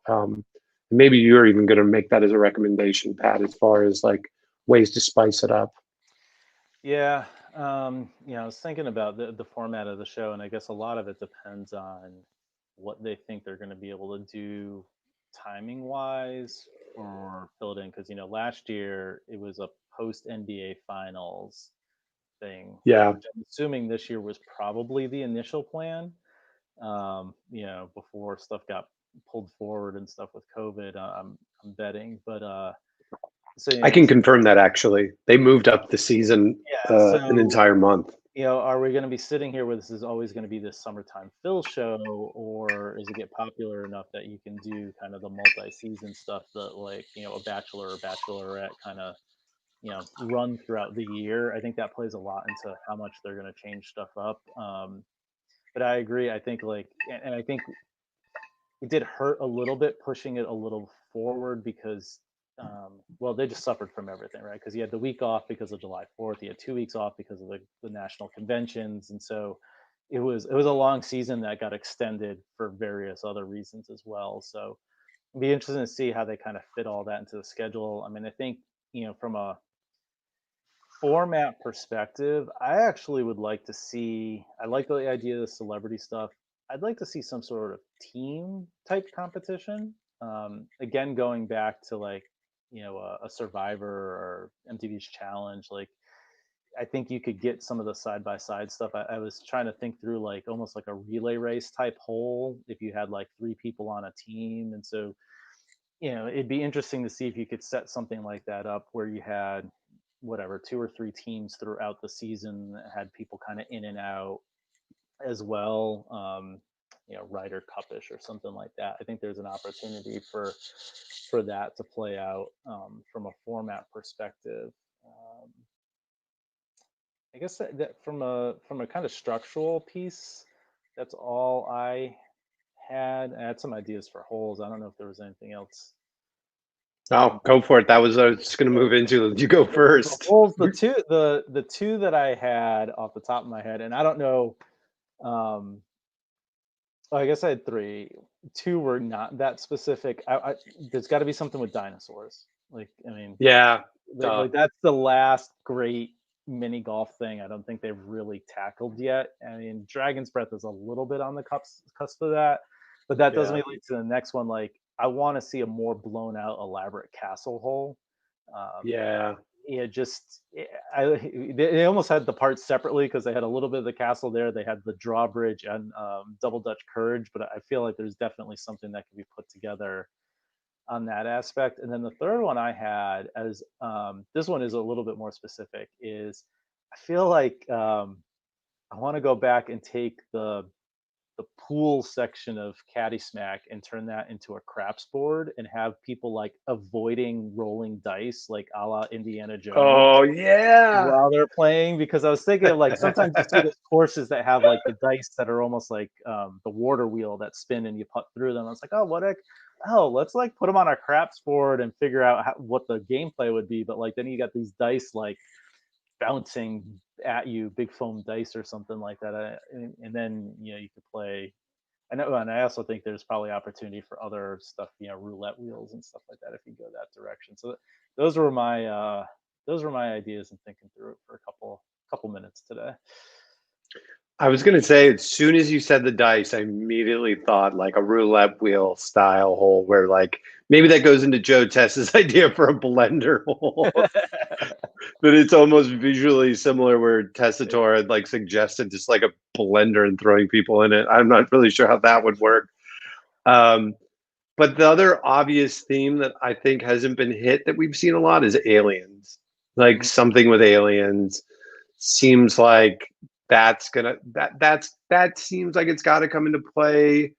S1: Maybe you're even going to make that as a recommendation, Pat, as far as like ways to spice it up.
S2: Yeah, I was thinking about the format of the show, and I guess a lot of it depends on what they think they're going to be able to do timing wise or fill it in. Because last year it was a post NBA Finals thing,
S1: Yeah,
S2: which I'm assuming this year was probably the initial plan. Before stuff got pulled forward and stuff with COVID, I'm betting, but so
S1: I can confirm that actually they moved up the season
S2: yeah,
S1: an
S2: so
S1: entire month.
S2: are we going to be sitting here where this is always going to be this summertime fill show, or is it get popular enough that you can do kind of the multi-season stuff that like a bachelor or bachelorette kind of run throughout the year? I think that plays a lot into how much they're going to change stuff up. But I agree. I think and I think it did hurt a little bit pushing it a little forward because well, they just suffered from everything, right? Because you had the week off because of July 4th, you had 2 weeks off because of the national conventions, and so it was a long season that got extended for various other reasons as well. So it'd be interesting to see how they kind of fit all that into the schedule. I mean, I think from a format perspective, I actually would like to see. I like the idea of the celebrity stuff. I'd like to see some sort of team type competition. Again, going back to like a Survivor or MTV's Challenge. Like I think you could get some of the side by side stuff. I was trying to think through like almost like a relay race type hole if you had like 3 people on a team, and so it'd be interesting to see if you could set something like that up where you had whatever 2 or 3 teams throughout the season that had people kind of in and out as well. Ryder Cupish or something like that. I think there's an opportunity for that to play out from a format perspective. I guess that from a kind of structural piece, that's all I had. I had some ideas for holes. I don't know if there was anything else.
S1: Oh, go for it. That was I was just going to move into. You go
S2: The
S1: first.
S2: holes, the two that I had off the top of my head, and I don't know. I guess I had three. Two were not that specific. There's got to be something with dinosaurs. Like, I mean,
S1: Yeah,
S2: like that's the last great mini golf thing I don't think they've really tackled yet. I mean, Dragon's Breath is a little bit on the cusp of that, but that doesn't
S1: yeah,
S2: lead to the next one. Like, I want to see a more blown out, elaborate castle hole.
S1: yeah.
S2: Yeah, just they almost had the parts separately because they had a little bit of the castle there. They had the drawbridge and double Dutch courage, but I feel like there's definitely something that can be put together on that aspect. And then the third one I had as this one is a little bit more specific is I feel like I want to go back and take the the pool section of Caddy Smack and turn that into a craps board and have people like avoiding rolling dice, like a la Indiana Jones
S1: Oh yeah.
S2: while they're playing. Because I was thinking of like sometimes you see those courses that have like the dice that are almost like the water wheel that spin and you putt through them. I was like, oh, what heck? Oh, let's like put them on a craps board and figure out what the gameplay would be. But like then you got these dice like bouncing at you, big foam dice or something like that. And then you could play. I know, and I also think there's probably opportunity for other stuff, roulette wheels and stuff like that if you go that direction. So those were my ideas and thinking through it for a couple minutes today.
S1: I was going to say, as soon as you said the dice, I immediately thought like a roulette wheel style hole where like maybe that goes into Joe Tess's idea for a blender hole. But it's almost visually similar where Tessitore had like suggested just like a blender and throwing people in it. I'm not really sure how that would work. But the other obvious theme that I think hasn't been hit that we've seen a lot is aliens. Like something with aliens seems like that seems like it's got to come into play.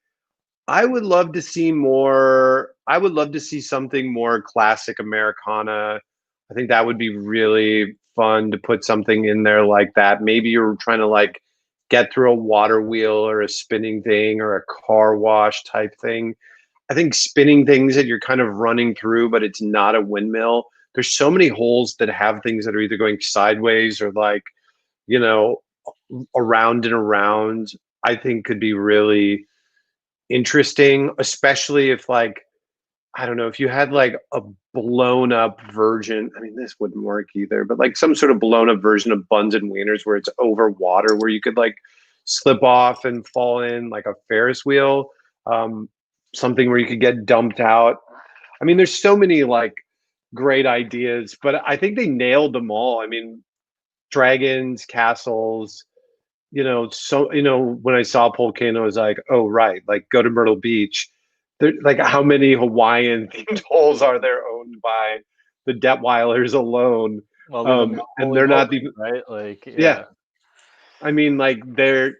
S1: I would love to see more. I would love to see something more classic Americana. I think that would be really fun to put something in there like that. Maybe you're trying to like get through a water wheel or a spinning thing or a car wash type thing. I think spinning things that you're kind of running through, but it's not a windmill. There's so many holes that have things that are either going sideways or like, you know, around and around. I think could be really interesting, especially if like, I don't know, if you had like a blown up version. I mean, this wouldn't work either, but like some sort of blown up version of Buns and Wieners where it's over water, where you could like slip off and fall in like a Ferris wheel, um, something where you could get dumped out. I mean, there's so many like great ideas, but I think they nailed them all. I mean, dragons, castles, so when I saw Volcano, I was like, oh right, like go to Myrtle Beach. There, like how many Hawaiian themed holes are there owned by the Detweilers alone?
S2: Well, even
S1: And
S2: Moley,
S1: they're not even
S2: right? Like,
S1: yeah.
S2: yeah.
S1: I mean, like they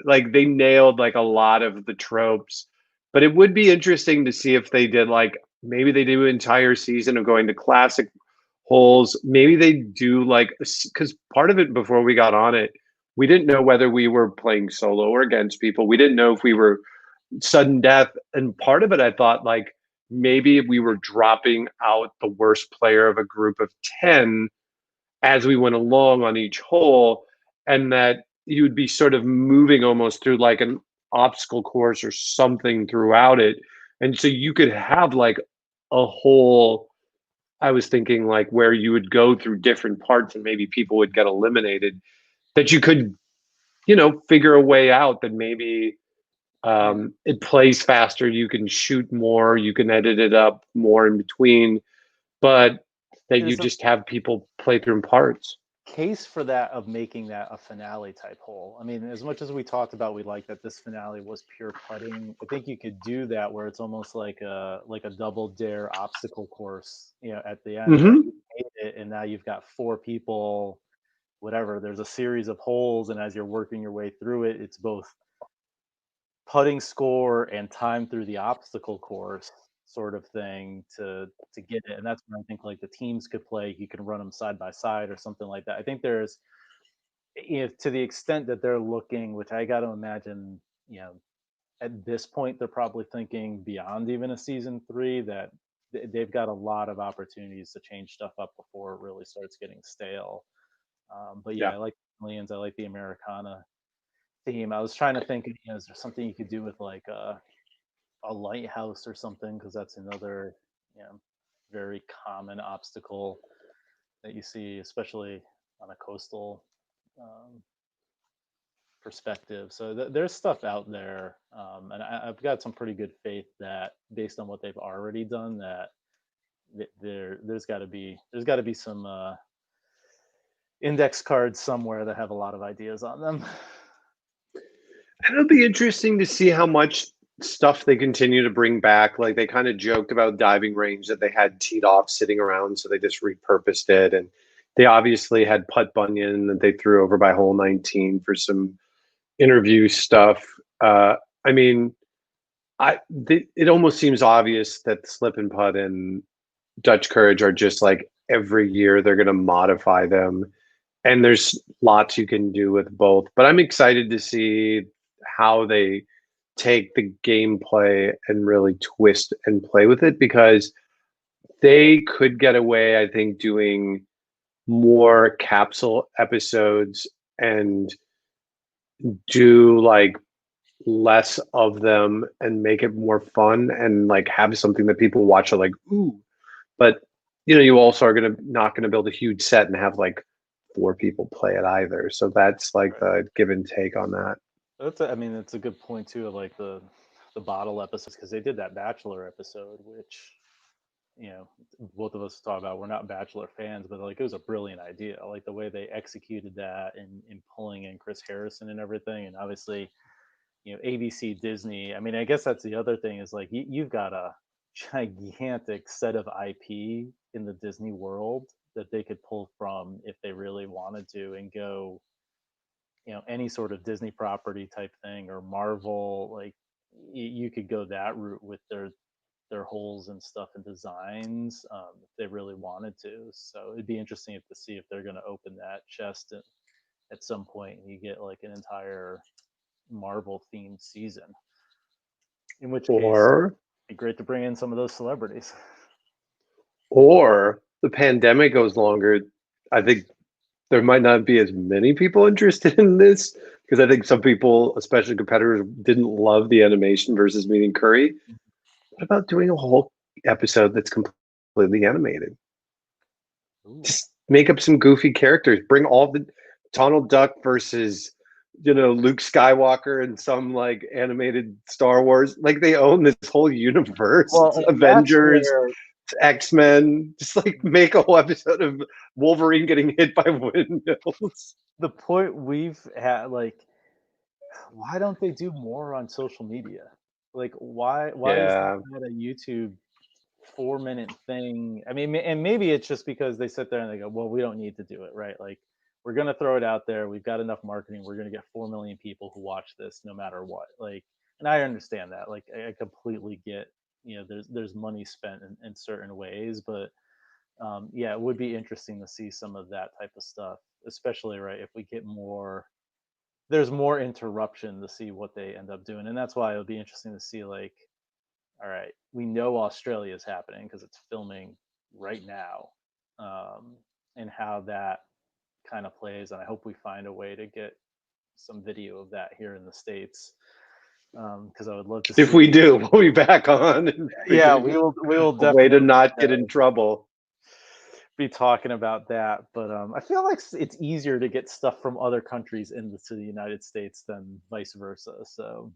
S1: nailed like a lot of the tropes, but it would be interesting to see if they did like maybe they do an entire season of going to classic holes. Maybe they do like because part of it before we got on it, we didn't know whether we were playing solo or against people. We didn't know if we were sudden death, and part of it I thought like maybe we were dropping out the worst player of a group of 10 as we went along on each hole, and that you would be sort of moving almost through like an obstacle course or something throughout it. And so you could have like a whole, I was thinking like where you would go through different parts and maybe people would get eliminated, that you could, figure a way out that maybe it plays faster, you can shoot more, you can edit it up more in between, but that you
S2: There's a
S1: just have people play through parts.
S2: case for that of making that a finale type hole. I mean, as much as we talked about, we like that this finale was pure putting. I think you could do that where it's almost like a double dare obstacle course. At the end, where
S1: Mm-hmm.
S2: you made it, and now you've got four people. Whatever. There's a series of holes, and as you're working your way through it, it's both putting score and time through the obstacle course sort of thing to get it. And that's when I think like the teams could play. You can run them side by side or something like that. I think there's, if to the extent that they're looking, which I got to imagine, at this point they're probably thinking beyond even a season 3, that they've got a lot of opportunities to change stuff up before it really starts getting stale. But yeah,
S1: Yeah.
S2: I like aliens. I like the Americana theme. I was trying to think, is there something you could do with like a lighthouse or something, because that's another, very common obstacle that you see, especially on a coastal um, perspective. So there's stuff out there, and I've got some pretty good faith that based on what they've already done, that there's got to be some index cards somewhere that have a lot of ideas on them.
S1: And it'll be interesting to see how much stuff they continue to bring back. Like they kind of joked about diving range that they had teed off sitting around, so they just repurposed it. And they obviously had putt bunyan that they threw over by hole 19 for some interview stuff. I mean, it almost seems obvious that Slip and Putt and Dutch Courage are just like every year they're going to modify them, and there's lots you can do with both. But I'm excited to see how they take the gameplay and really twist and play with it, because they could get away, I think, doing more capsule episodes and do like less of them and make it more fun and like have something that people watch are like, ooh. But you also are gonna not gonna build a huge set and have like four people play it either. So that's like
S2: Right.
S1: the give and take on that.
S2: I mean, that's a good point too. Of like the bottle episodes, because they did that Bachelor episode, which you know both of us talk about. We're not Bachelor fans, but like it was a brilliant idea. Like the way they executed that in pulling in Chris Harrison and everything, and obviously ABC, Disney. I mean, I guess that's the other thing is like you've got a gigantic set of IP in the Disney world that they could pull from if they really wanted to and go, any sort of Disney property type thing or Marvel. Like you could go that route with their holes and stuff and designs if they really wanted to. So it'd be interesting to see if they're going to open that chest at some point and you get like an entire Marvel themed season. In which case,
S1: Or
S2: it'd be great to bring in some of those celebrities.
S1: or the pandemic goes longer. I think there might not be as many people interested in this, because I think some people, especially competitors, didn't love the animation versus meeting Curry. What about doing a whole episode that's completely animated?
S2: Ooh.
S1: Just make up some goofy characters. Bring all the Donald Duck versus Luke Skywalker and some like animated Star Wars. Like they own this whole universe.
S2: Well,
S1: It's
S2: and that's
S1: Avengers,
S2: where
S1: X-Men. Just like make a whole episode of Wolverine getting hit by windmills.
S2: the point we've had, like, why don't they do more on social media? Like, why is
S1: Yeah.
S2: that a YouTube 4-minute thing? I mean, and maybe it's just because they sit there and they go, well, we don't need to do it, right? Like, we're gonna throw it out there. We've got enough marketing. We're gonna get 4 million people who watch this no matter what. Like, and I understand that. Like, I completely get. There's money spent in certain ways, but yeah, it would be interesting to see some of that type of stuff, especially right if we get more. There's more interruption to see what they end up doing, and that's why it'll be interesting to see. Like, all right, we know Australia is happening because it's filming right now, and how that kind of plays. And I hope we find a way to get some video of that here in the states, because I would love to
S1: If
S2: see.
S1: we do, we'll be back on and
S2: Yeah,
S1: figuring
S2: we will
S1: a way to
S2: definitely
S1: not get in trouble.
S2: be talking about that. But I feel like it's easier to get stuff from other countries into the United States than vice versa. So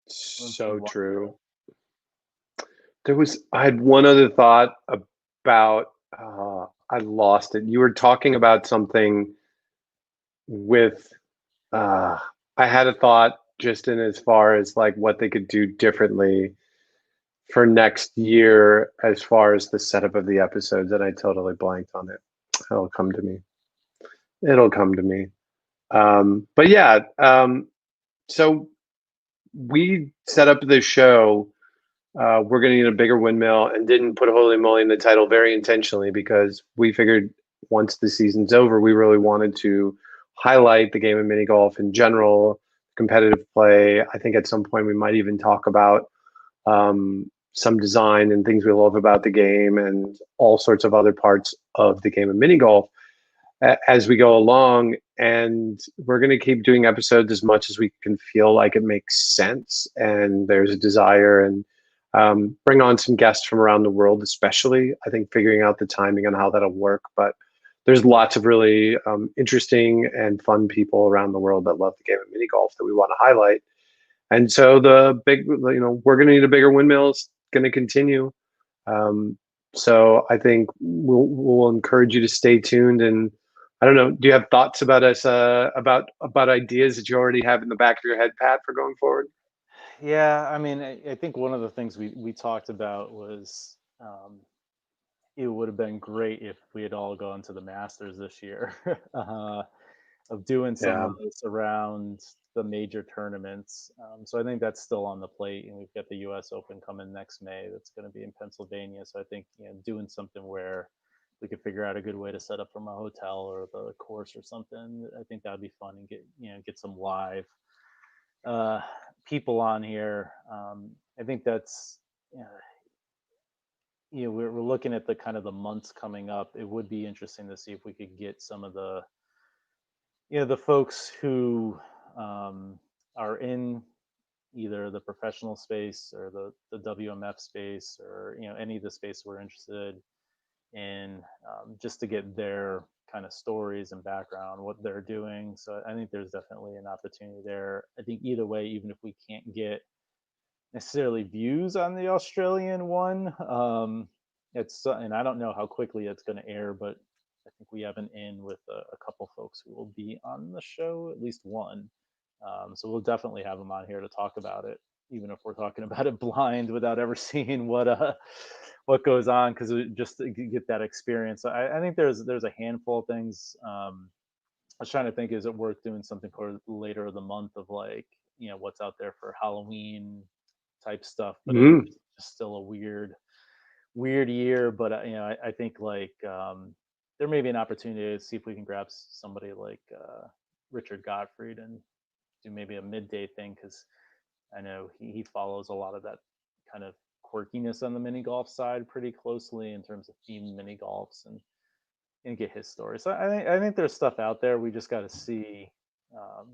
S2: let's see
S1: So
S2: what.
S1: true. I had one other thought about, I lost it. You were talking about something with, uh, I had a thought just in as far as like what they could do differently for next year as far as the setup of the episodes, and I totally blanked on it. It'll come to me. It'll come to me. But yeah, so we set up this show. We're going to need a bigger windmill, and didn't put Holy Moly in the title very intentionally, because we figured once the season's over, we really wanted to highlight the game of mini golf in general, competitive play. I think at some point we might even talk about some design and things we love about the game and all sorts of other parts of the game of mini golf as we go along. And we're going to keep doing episodes as much as we can feel like it makes sense and there's a desire, and bring on some guests from around the world, especially. I think figuring out the timing on how that'll work. But there's lots of really interesting and fun people around the world that love the game of mini golf that we want to highlight. And so we're going to need a bigger windmill. It's going to continue. Um, so I think we'll encourage you to stay tuned. And I don't know, do you have thoughts about us about ideas that you already have in the back of your head, Pat, for going forward?
S2: Yeah, I mean, I think one of the things we talked about was it would have been great if we had all gone to the Masters this year. doing some
S1: Yeah.
S2: of this around the major tournaments. So I think that's still on the plate, and we've got the U.S. Open coming next May. That's going to be in Pennsylvania. So I think doing something where we could figure out a good way to set up from a hotel or the course or something. I think that'd be fun and get some live uh, people on here. I think that's uh, we're looking at the kind of the months coming up. It would be interesting to see if we could get some of the the folks who are in either the professional space or the WMF space or any of the space we're interested in, just to get their kind of stories and background, what they're doing. So I think there's definitely an opportunity there. I think either way, even if we can't get necessarily views on the Australian one, and I don't know how quickly it's going to air, but I think we have an in with a couple folks who will be on the show, at least one. So we'll definitely have them on here to talk about it, even if we're talking about it blind without ever seeing what goes on, because just to get that experience. I think there's a handful of things. I was trying to think, is it worth doing something for later of the month of like what's out there for Halloween type stuff, but it
S1: Mm.
S2: is just still a weird year. But I think like there may be an opportunity to see if we can grab somebody like Richard Gottfried and do maybe a midday thing, because I know he follows a lot of that kind of quirkiness on the mini golf side pretty closely in terms of themed mini golfs and get his story. So I think there's stuff out there. We just got to see um,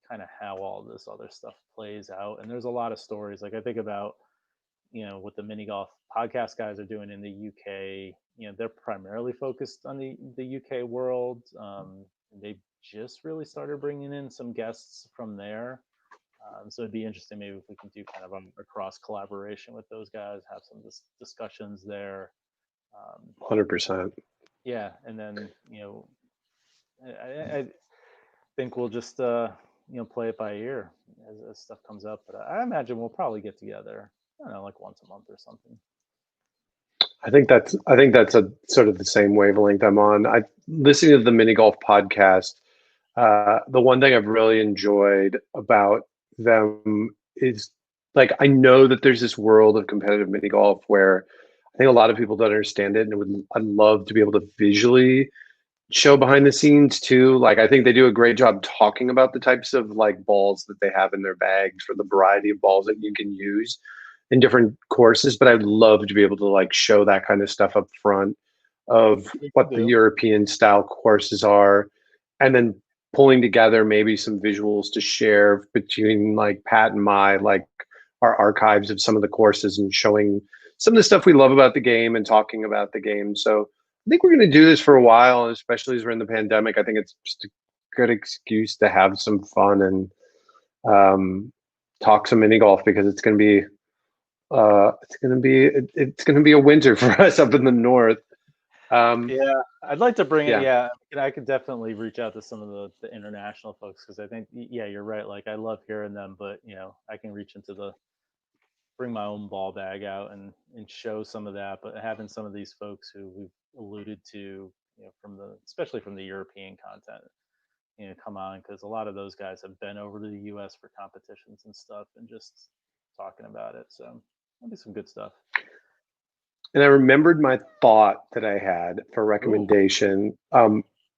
S2: kind of how all this other stuff plays out. And there's a lot of stories. Like I think about what the mini golf podcast guys are doing in the UK. They're primarily focused on the UK world. They just really started bringing in some guests from there. So it'd be interesting maybe if we can do kind of a cross collaboration with those guys, have some discussions there.
S1: 100%.
S2: Yeah, and then I think we'll just play it by ear as stuff comes up. But I imagine we'll probably get together. I don't know, like once a month or something.
S1: I think that's a sort of the same wavelength I'm on. I listening to the mini golf podcast. The one thing I've really enjoyed about them is like I know that there's this world of competitive mini golf where I think a lot of people don't understand it, and I'd love to be able to visually show behind the scenes too. Like I think they do a great job talking about the types of like balls that they have in their bags for the variety of balls that you can use in different courses. But I'd love to be able to like show that kind of stuff up front of
S2: We can
S1: what the
S2: do.
S1: European style courses are, and then pulling together maybe some visuals to share between like Pat and my like our archives of some of the courses and showing some of the stuff we love about the game and talking about the game. So I think we're going to do this for a while, especially as we're in the pandemic. I think it's just a good excuse to have some fun and um, talk some mini golf because it's going to be a winter for us up in the north. Um,
S2: Yeah, I'd like to bring it.
S1: yeah,
S2: Yeah, and I could definitely reach out to some of the international folks, because I think yeah, you're right. Like I love hearing them, but I can reach into the bring my own ball bag out and show some of that. But having some of these folks who we've alluded to, from the especially from the European content, come on, because a lot of those guys have been over to the U.S. for competitions and stuff, and just talking about it. So that'll be some good stuff.
S1: and I remembered my thought that I had for
S2: Oh,
S1: recommendation.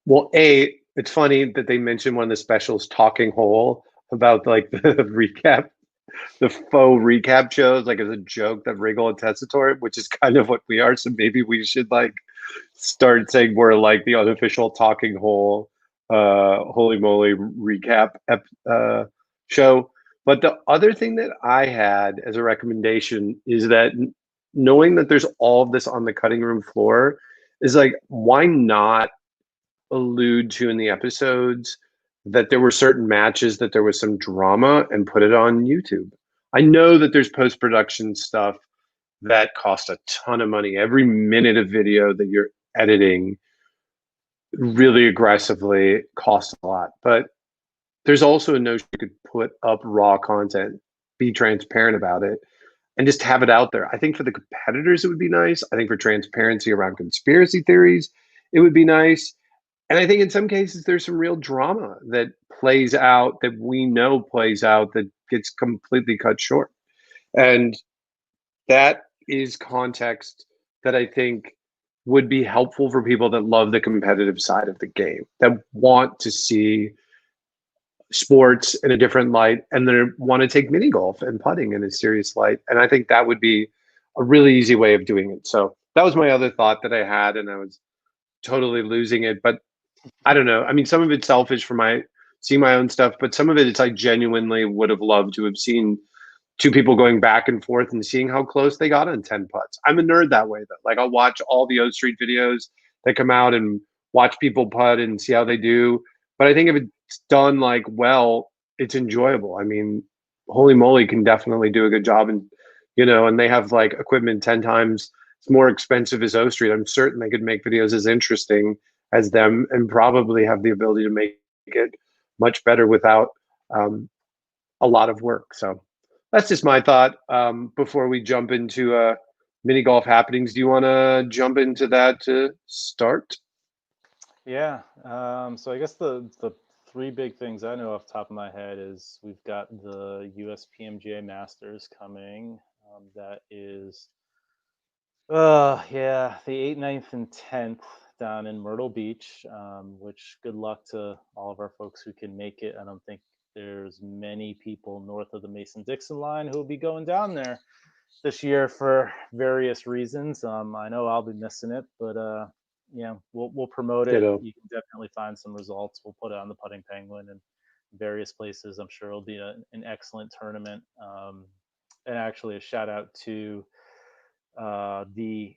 S1: Well, it's funny that they mentioned one of the specials, Talking Hole, about like the recap, the faux recap shows, like as a joke that Riggle and Tessitore, which is kind of what we are. So maybe we should like start saying we're like the unofficial Talking Hole, Holy Moly recap show. But the other thing that I had as a recommendation is that knowing that there's all of this on the cutting room floor is like, why not allude to in the episodes that there were certain matches that there was some drama and put it on YouTube? I know that there's post production stuff that cost a ton of money. Every minute of video that you're editing really aggressively costs a lot. But there's also a notion you could put up raw content, be transparent about it, and just have it out there. I think for the competitors, it would be nice. I think for transparency around conspiracy theories, it would be nice. And I think in some cases there's some real drama that plays out that we know plays out that gets completely cut short. And that is context that I think would be helpful for people that love the competitive side of the game, that want to see sports in a different light and they want to take mini golf and putting in a serious light. And I think that would be a really easy way of doing it. So that was my other thought that I had, and I was totally losing it. But I don't know. I mean, some of it's selfish for my seeing my own stuff, but some of it it's I genuinely would have loved to have seen two people going back and forth and seeing how close they got on 10 putts. I'm a nerd that way though. Like I'll watch all the O Street videos that come out and watch people putt and see how they do. But I think if it's done like well, it's enjoyable. I mean, Holy Moly can definitely do a good job, and and they have like equipment 10 times it's more expensive as O Street. I'm certain they could make videos as interesting as them and probably have the ability to make it much better without um, a lot of work. So that's just my thought. Before we jump into mini golf happenings, do you want to jump into that to start?
S2: Yeah. So I guess the three big things I know off the top of my head is we've got the USPMGA Masters coming. That is, yeah, the 8th, 9th, and 10th down in Myrtle Beach. Which good luck to all of our folks who can make it. I don't think there's many people north of the Mason-Dixon line who will be going down there this year for various reasons. I know I'll be missing it, but yeah, we'll promote it.
S1: Ditto.
S2: You can definitely find some results. We'll put it on the Putting Penguin and various places. I'm sure it'll be an excellent tournament. And actually, a shout out to the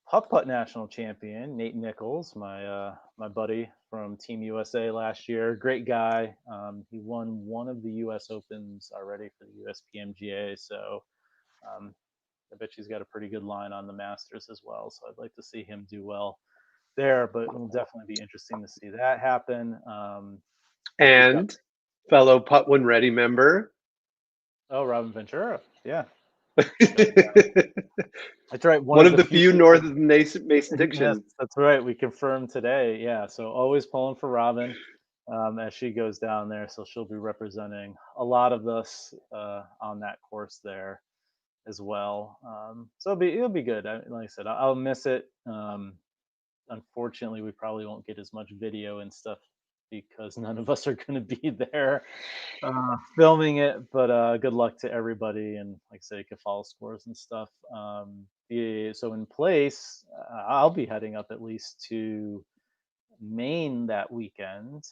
S2: putt putt national champion Nate Nichols, my buddy from Team USA last year. Great guy. He won one of the U.S. Opens already for the USPMGA, so um, I bet she's got a pretty good line on the Masters as well. So I'd like to see him do well there, but it'll definitely be interesting to see that happen. We've got
S1: And fellow Putt When Ready member.
S2: Robin Ventura. Yeah,
S1: One
S2: that's right. One of
S1: of
S2: the
S1: the
S2: few
S1: few
S2: people.
S1: north of Mason
S2: Yes,
S1: Dixon.
S2: that's right. We confirmed today. Yeah, so always pulling for Robin as she goes down there. So she'll be representing a lot of us on that course there as well. So it'll be good. Like I said, I'll miss it. Unfortunately, we probably won't get as much video and stuff because none of us are going to be there filming it. But good luck to everybody, and like I say, you can follow scores and stuff. So in place, I'll be heading up at least to Maine that weekend.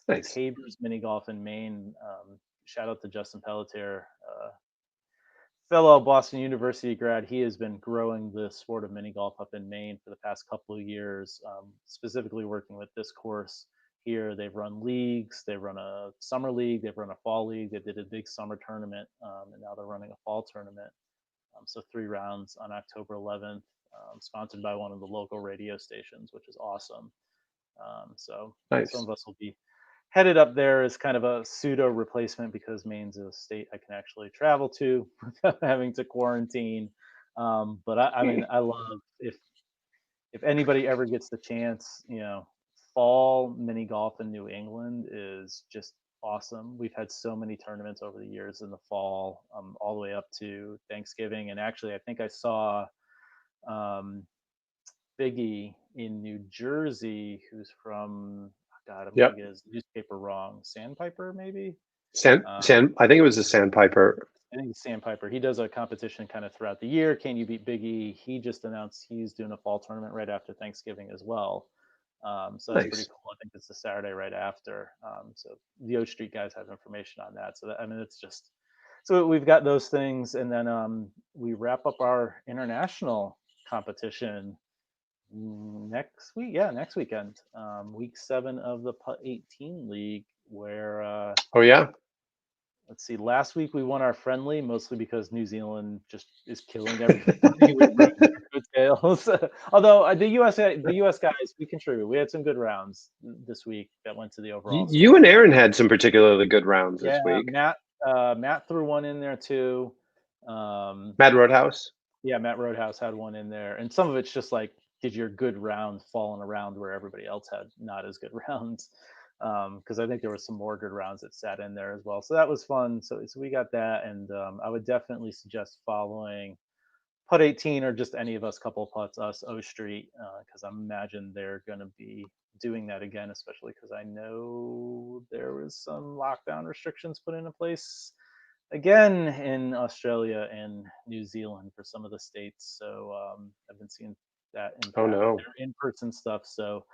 S1: Nice.
S2: Tabors Mini Golf in Maine. Shout out to Justin Pelletier, fellow Boston University grad. He has been growing the sport of mini golf up in Maine for the past couple of years, specifically working with this course here. They've run leagues, they run a summer league, they've run a fall league, they did a big summer tournament, and now they're running a fall tournament. So 3 rounds on October 11th, sponsored by one of the local radio stations, which is awesome. So some
S1: Nice.
S2: of us will be headed up there as kind of a pseudo replacement because Maine's a state I can actually travel to without having to quarantine. But I mean, I love if anybody ever gets the chance, fall mini golf in New England is just awesome. We've had so many tournaments over the years in the fall, all the way up to Thanksgiving. And actually, I think I saw um, Biggie in New Jersey, who's from, God, I'm going to
S1: Yep.
S2: get his newspaper wrong. Sandpiper, maybe?
S1: I think it was a Sandpiper.
S2: I think it's Sandpiper. He does a competition kind of throughout the year. Can you beat Biggie? He just announced he's doing a fall tournament right after Thanksgiving as well. So that's pretty
S1: Nice.
S2: cool. I think it's the Saturday right after. So the O Street guys have information on that. So I mean, it's just so we've got those things, and then we wrap up our international competition next week. Yeah, next weekend, week 7 of the Putt 18 League, where
S1: Oh yeah.
S2: let's see. Last week we won our friendly, mostly because New Zealand just is killing everybody with riding their coattails. Although the US guys, we contribute. We had some good rounds this week that went to the overall
S1: You and
S2: score.
S1: Aaron had some particularly good rounds
S2: Yeah,
S1: this week.
S2: Matt threw one in there too.
S1: Mad Roadhouse.
S2: Yeah, Matt Roadhouse had one in there, and some of it's just like get your good round falling around where everybody else had not as good rounds. Because I think there were some more good rounds that sat in there as well. So that was fun. So we got that, and I would definitely suggest following Putt 18 or just any of us couple putts, us O Street, because I imagine they're going to be doing that again, especially because I know there was some lockdown restrictions put into place again in Australia and New Zealand for some of the states. So I've been seeing that
S1: Oh
S2: impact
S1: no.
S2: their in-person stuff. So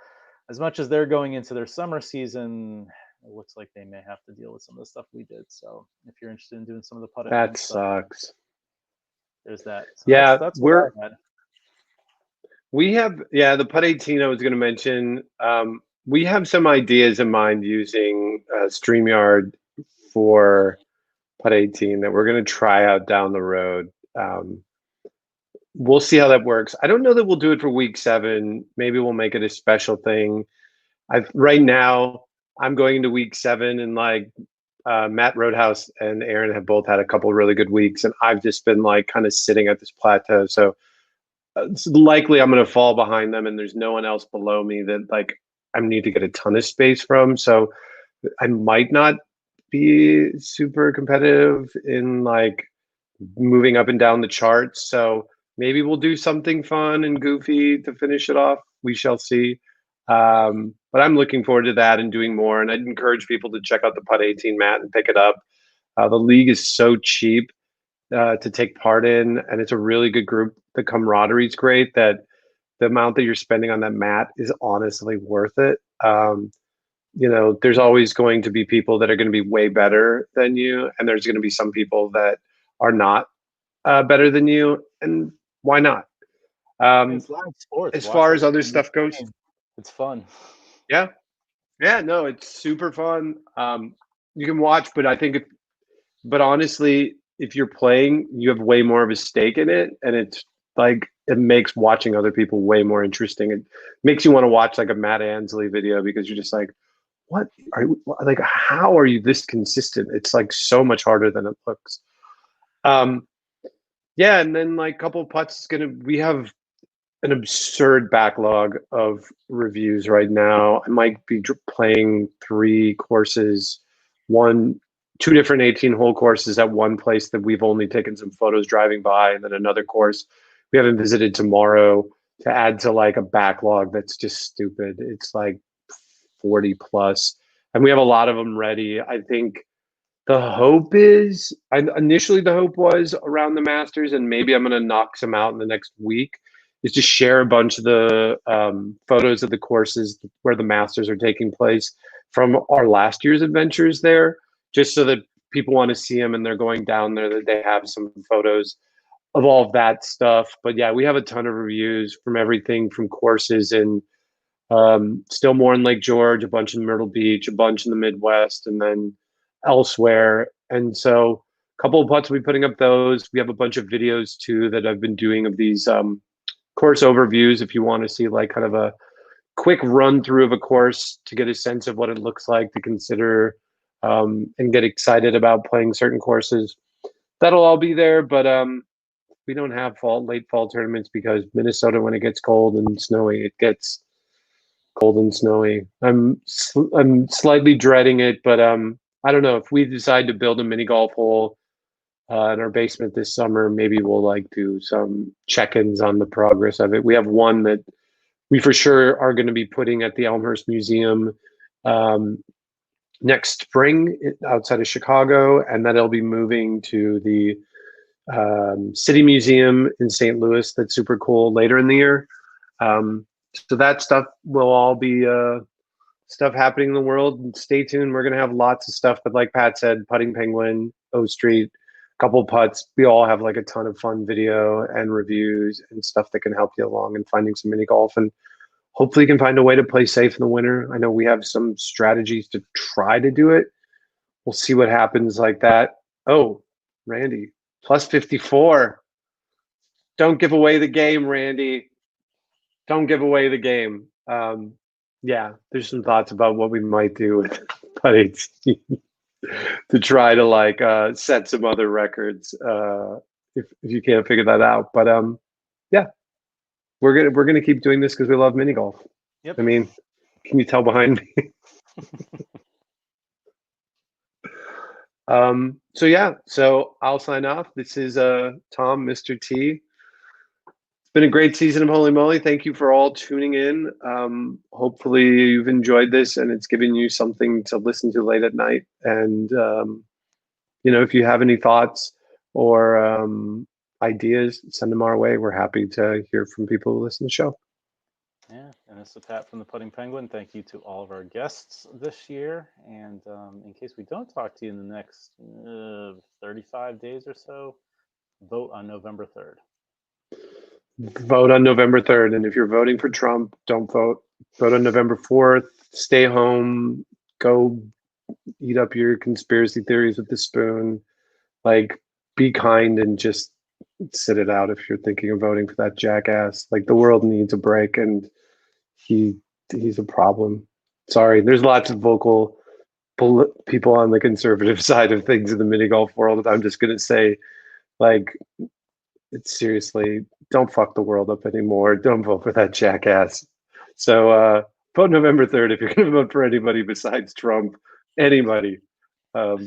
S2: as much as they're going into their summer season, it looks like they may have to deal with some of the stuff we did. So if you're interested in doing some of the putt at home
S1: That
S2: stuff,
S1: sucks.
S2: there's that. So
S1: Yeah,
S2: that's what I had.
S1: we have, yeah, the Putt 18 I was going to mention. We have some ideas in mind using StreamYard for Putt 18 that we're going to try out down the road. We'll see how that works. I don't know that we'll do it for week 7. Maybe we'll make it a special thing. Right now, I'm going into week 7, and like Matt Roadhouse and Aaron have both had a couple really good weeks, and I've just been like kind of sitting at this plateau. So it's likely I'm going to fall behind them, and there's no one else below me that like I need to get a ton of space from. So I might not be super competitive in like moving up and down the charts. So maybe we'll do something fun and goofy to finish it off. We shall see. But I'm looking forward to that and doing more. And I'd encourage people to check out the Putt 18 mat and pick it up. The league is so cheap to take part in, and it's a really good group. The camaraderie is great. That the amount that you're spending on that mat is honestly worth it. There's always going to be people that are going to be way better than you, and there's going to be some people that are not better than you, and why not?
S2: It's live sports.
S1: As
S2: Watch
S1: far
S2: it
S1: as other
S2: in the
S1: stuff goes,
S2: game. It's fun.
S1: yeah, yeah, no, it's super fun. You can watch, but but honestly, if you're playing, you have way more of a stake in it, and it's like it makes watching other people way more interesting. It makes you want to watch like a Matt Ansley video because you're just like, what are you like? How are you this consistent? It's like so much harder than it looks. Yeah, and then like couple putts is gonna. We have an absurd backlog of reviews right now. I might be playing 3 courses, 2 different 18-hole courses at one place that we've only taken some photos driving by, and then another course we haven't visited tomorrow to add to like a backlog that's just stupid. It's like 40 plus, and we have a lot of them ready. I think the hope is, initially the hope was around the Masters, and maybe I'm going to knock some out in the next week, is to share a bunch of the photos of the courses where the Masters are taking place from our last year's adventures there, just so that people want to see them and they're going down there, that they have some photos of all of that stuff. But yeah, we have a ton of reviews from everything from courses in still more in Lake George, a bunch in Myrtle Beach, a bunch in the Midwest, and then elsewhere. And so a couple of putts we'll be putting up those. We have a bunch of videos too that I've been doing of these course overviews if you want to see like kind of a quick run through of a course to get a sense of what it looks like to consider and get excited about playing certain courses. That'll all be there, but we don't have late fall tournaments because Minnesota, when it gets cold and snowy, it gets cold and snowy. I'm slightly dreading it, but I don't know if we decide to build a mini golf hole in our basement this summer. Maybe we'll like do some check-ins on the progress of it. We have one that we for sure are going to be putting at the Elmhurst Museum next spring outside of Chicago, and then it'll be moving to the City Museum in St. Louis. That's super cool later in the year. So that stuff will all be stuff happening in the world. And stay tuned. We're going to have lots of stuff. But like Pat said, Putting Penguin, O Street, a couple putts. We all have like a ton of fun video and reviews and stuff that can help you along and finding some mini golf. And hopefully you can find a way to play safe in the winter. I know we have some strategies to try to do it. We'll see what happens like that. Oh, Randy, plus 54. Don't give away the game, Randy. Don't give away the game. Yeah, there's some thoughts about what we might do with Putt 18 to try to like set some other records if you can't figure that out. But yeah, we're gonna keep doing this because we love mini golf.
S2: Yep.
S1: I mean, can you tell behind me? So yeah, so I'll sign off. This is Tom, Mr. T. It's been a great season of Holy Moly. Thank you for all tuning in. Hopefully you've enjoyed this and it's given you something to listen to late at night. And if you have any thoughts or ideas, send them our way. We're happy to hear from people who listen to the show.
S2: Yeah, and this is Pat from the Putting Penguin. Thank you to all of our guests this year. And in case we don't talk to you in the next 35 days or so, vote on November 3rd.
S1: Vote on November 3rd. And if you're voting for Trump, don't vote. Vote on November 4th. Stay home. Go eat up your conspiracy theories with the spoon. Like, be kind and just sit it out if you're thinking of voting for that jackass. Like, the world needs a break, and he's a problem. Sorry, there's lots of vocal people on the conservative side of things in the mini golf world. I'm just gonna say, like, it's seriously, don't fuck the world up anymore. Don't vote for that jackass. So vote November 3rd if you're gonna vote for anybody besides Trump. Anybody. But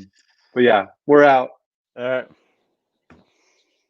S1: yeah, we're out.
S2: All right.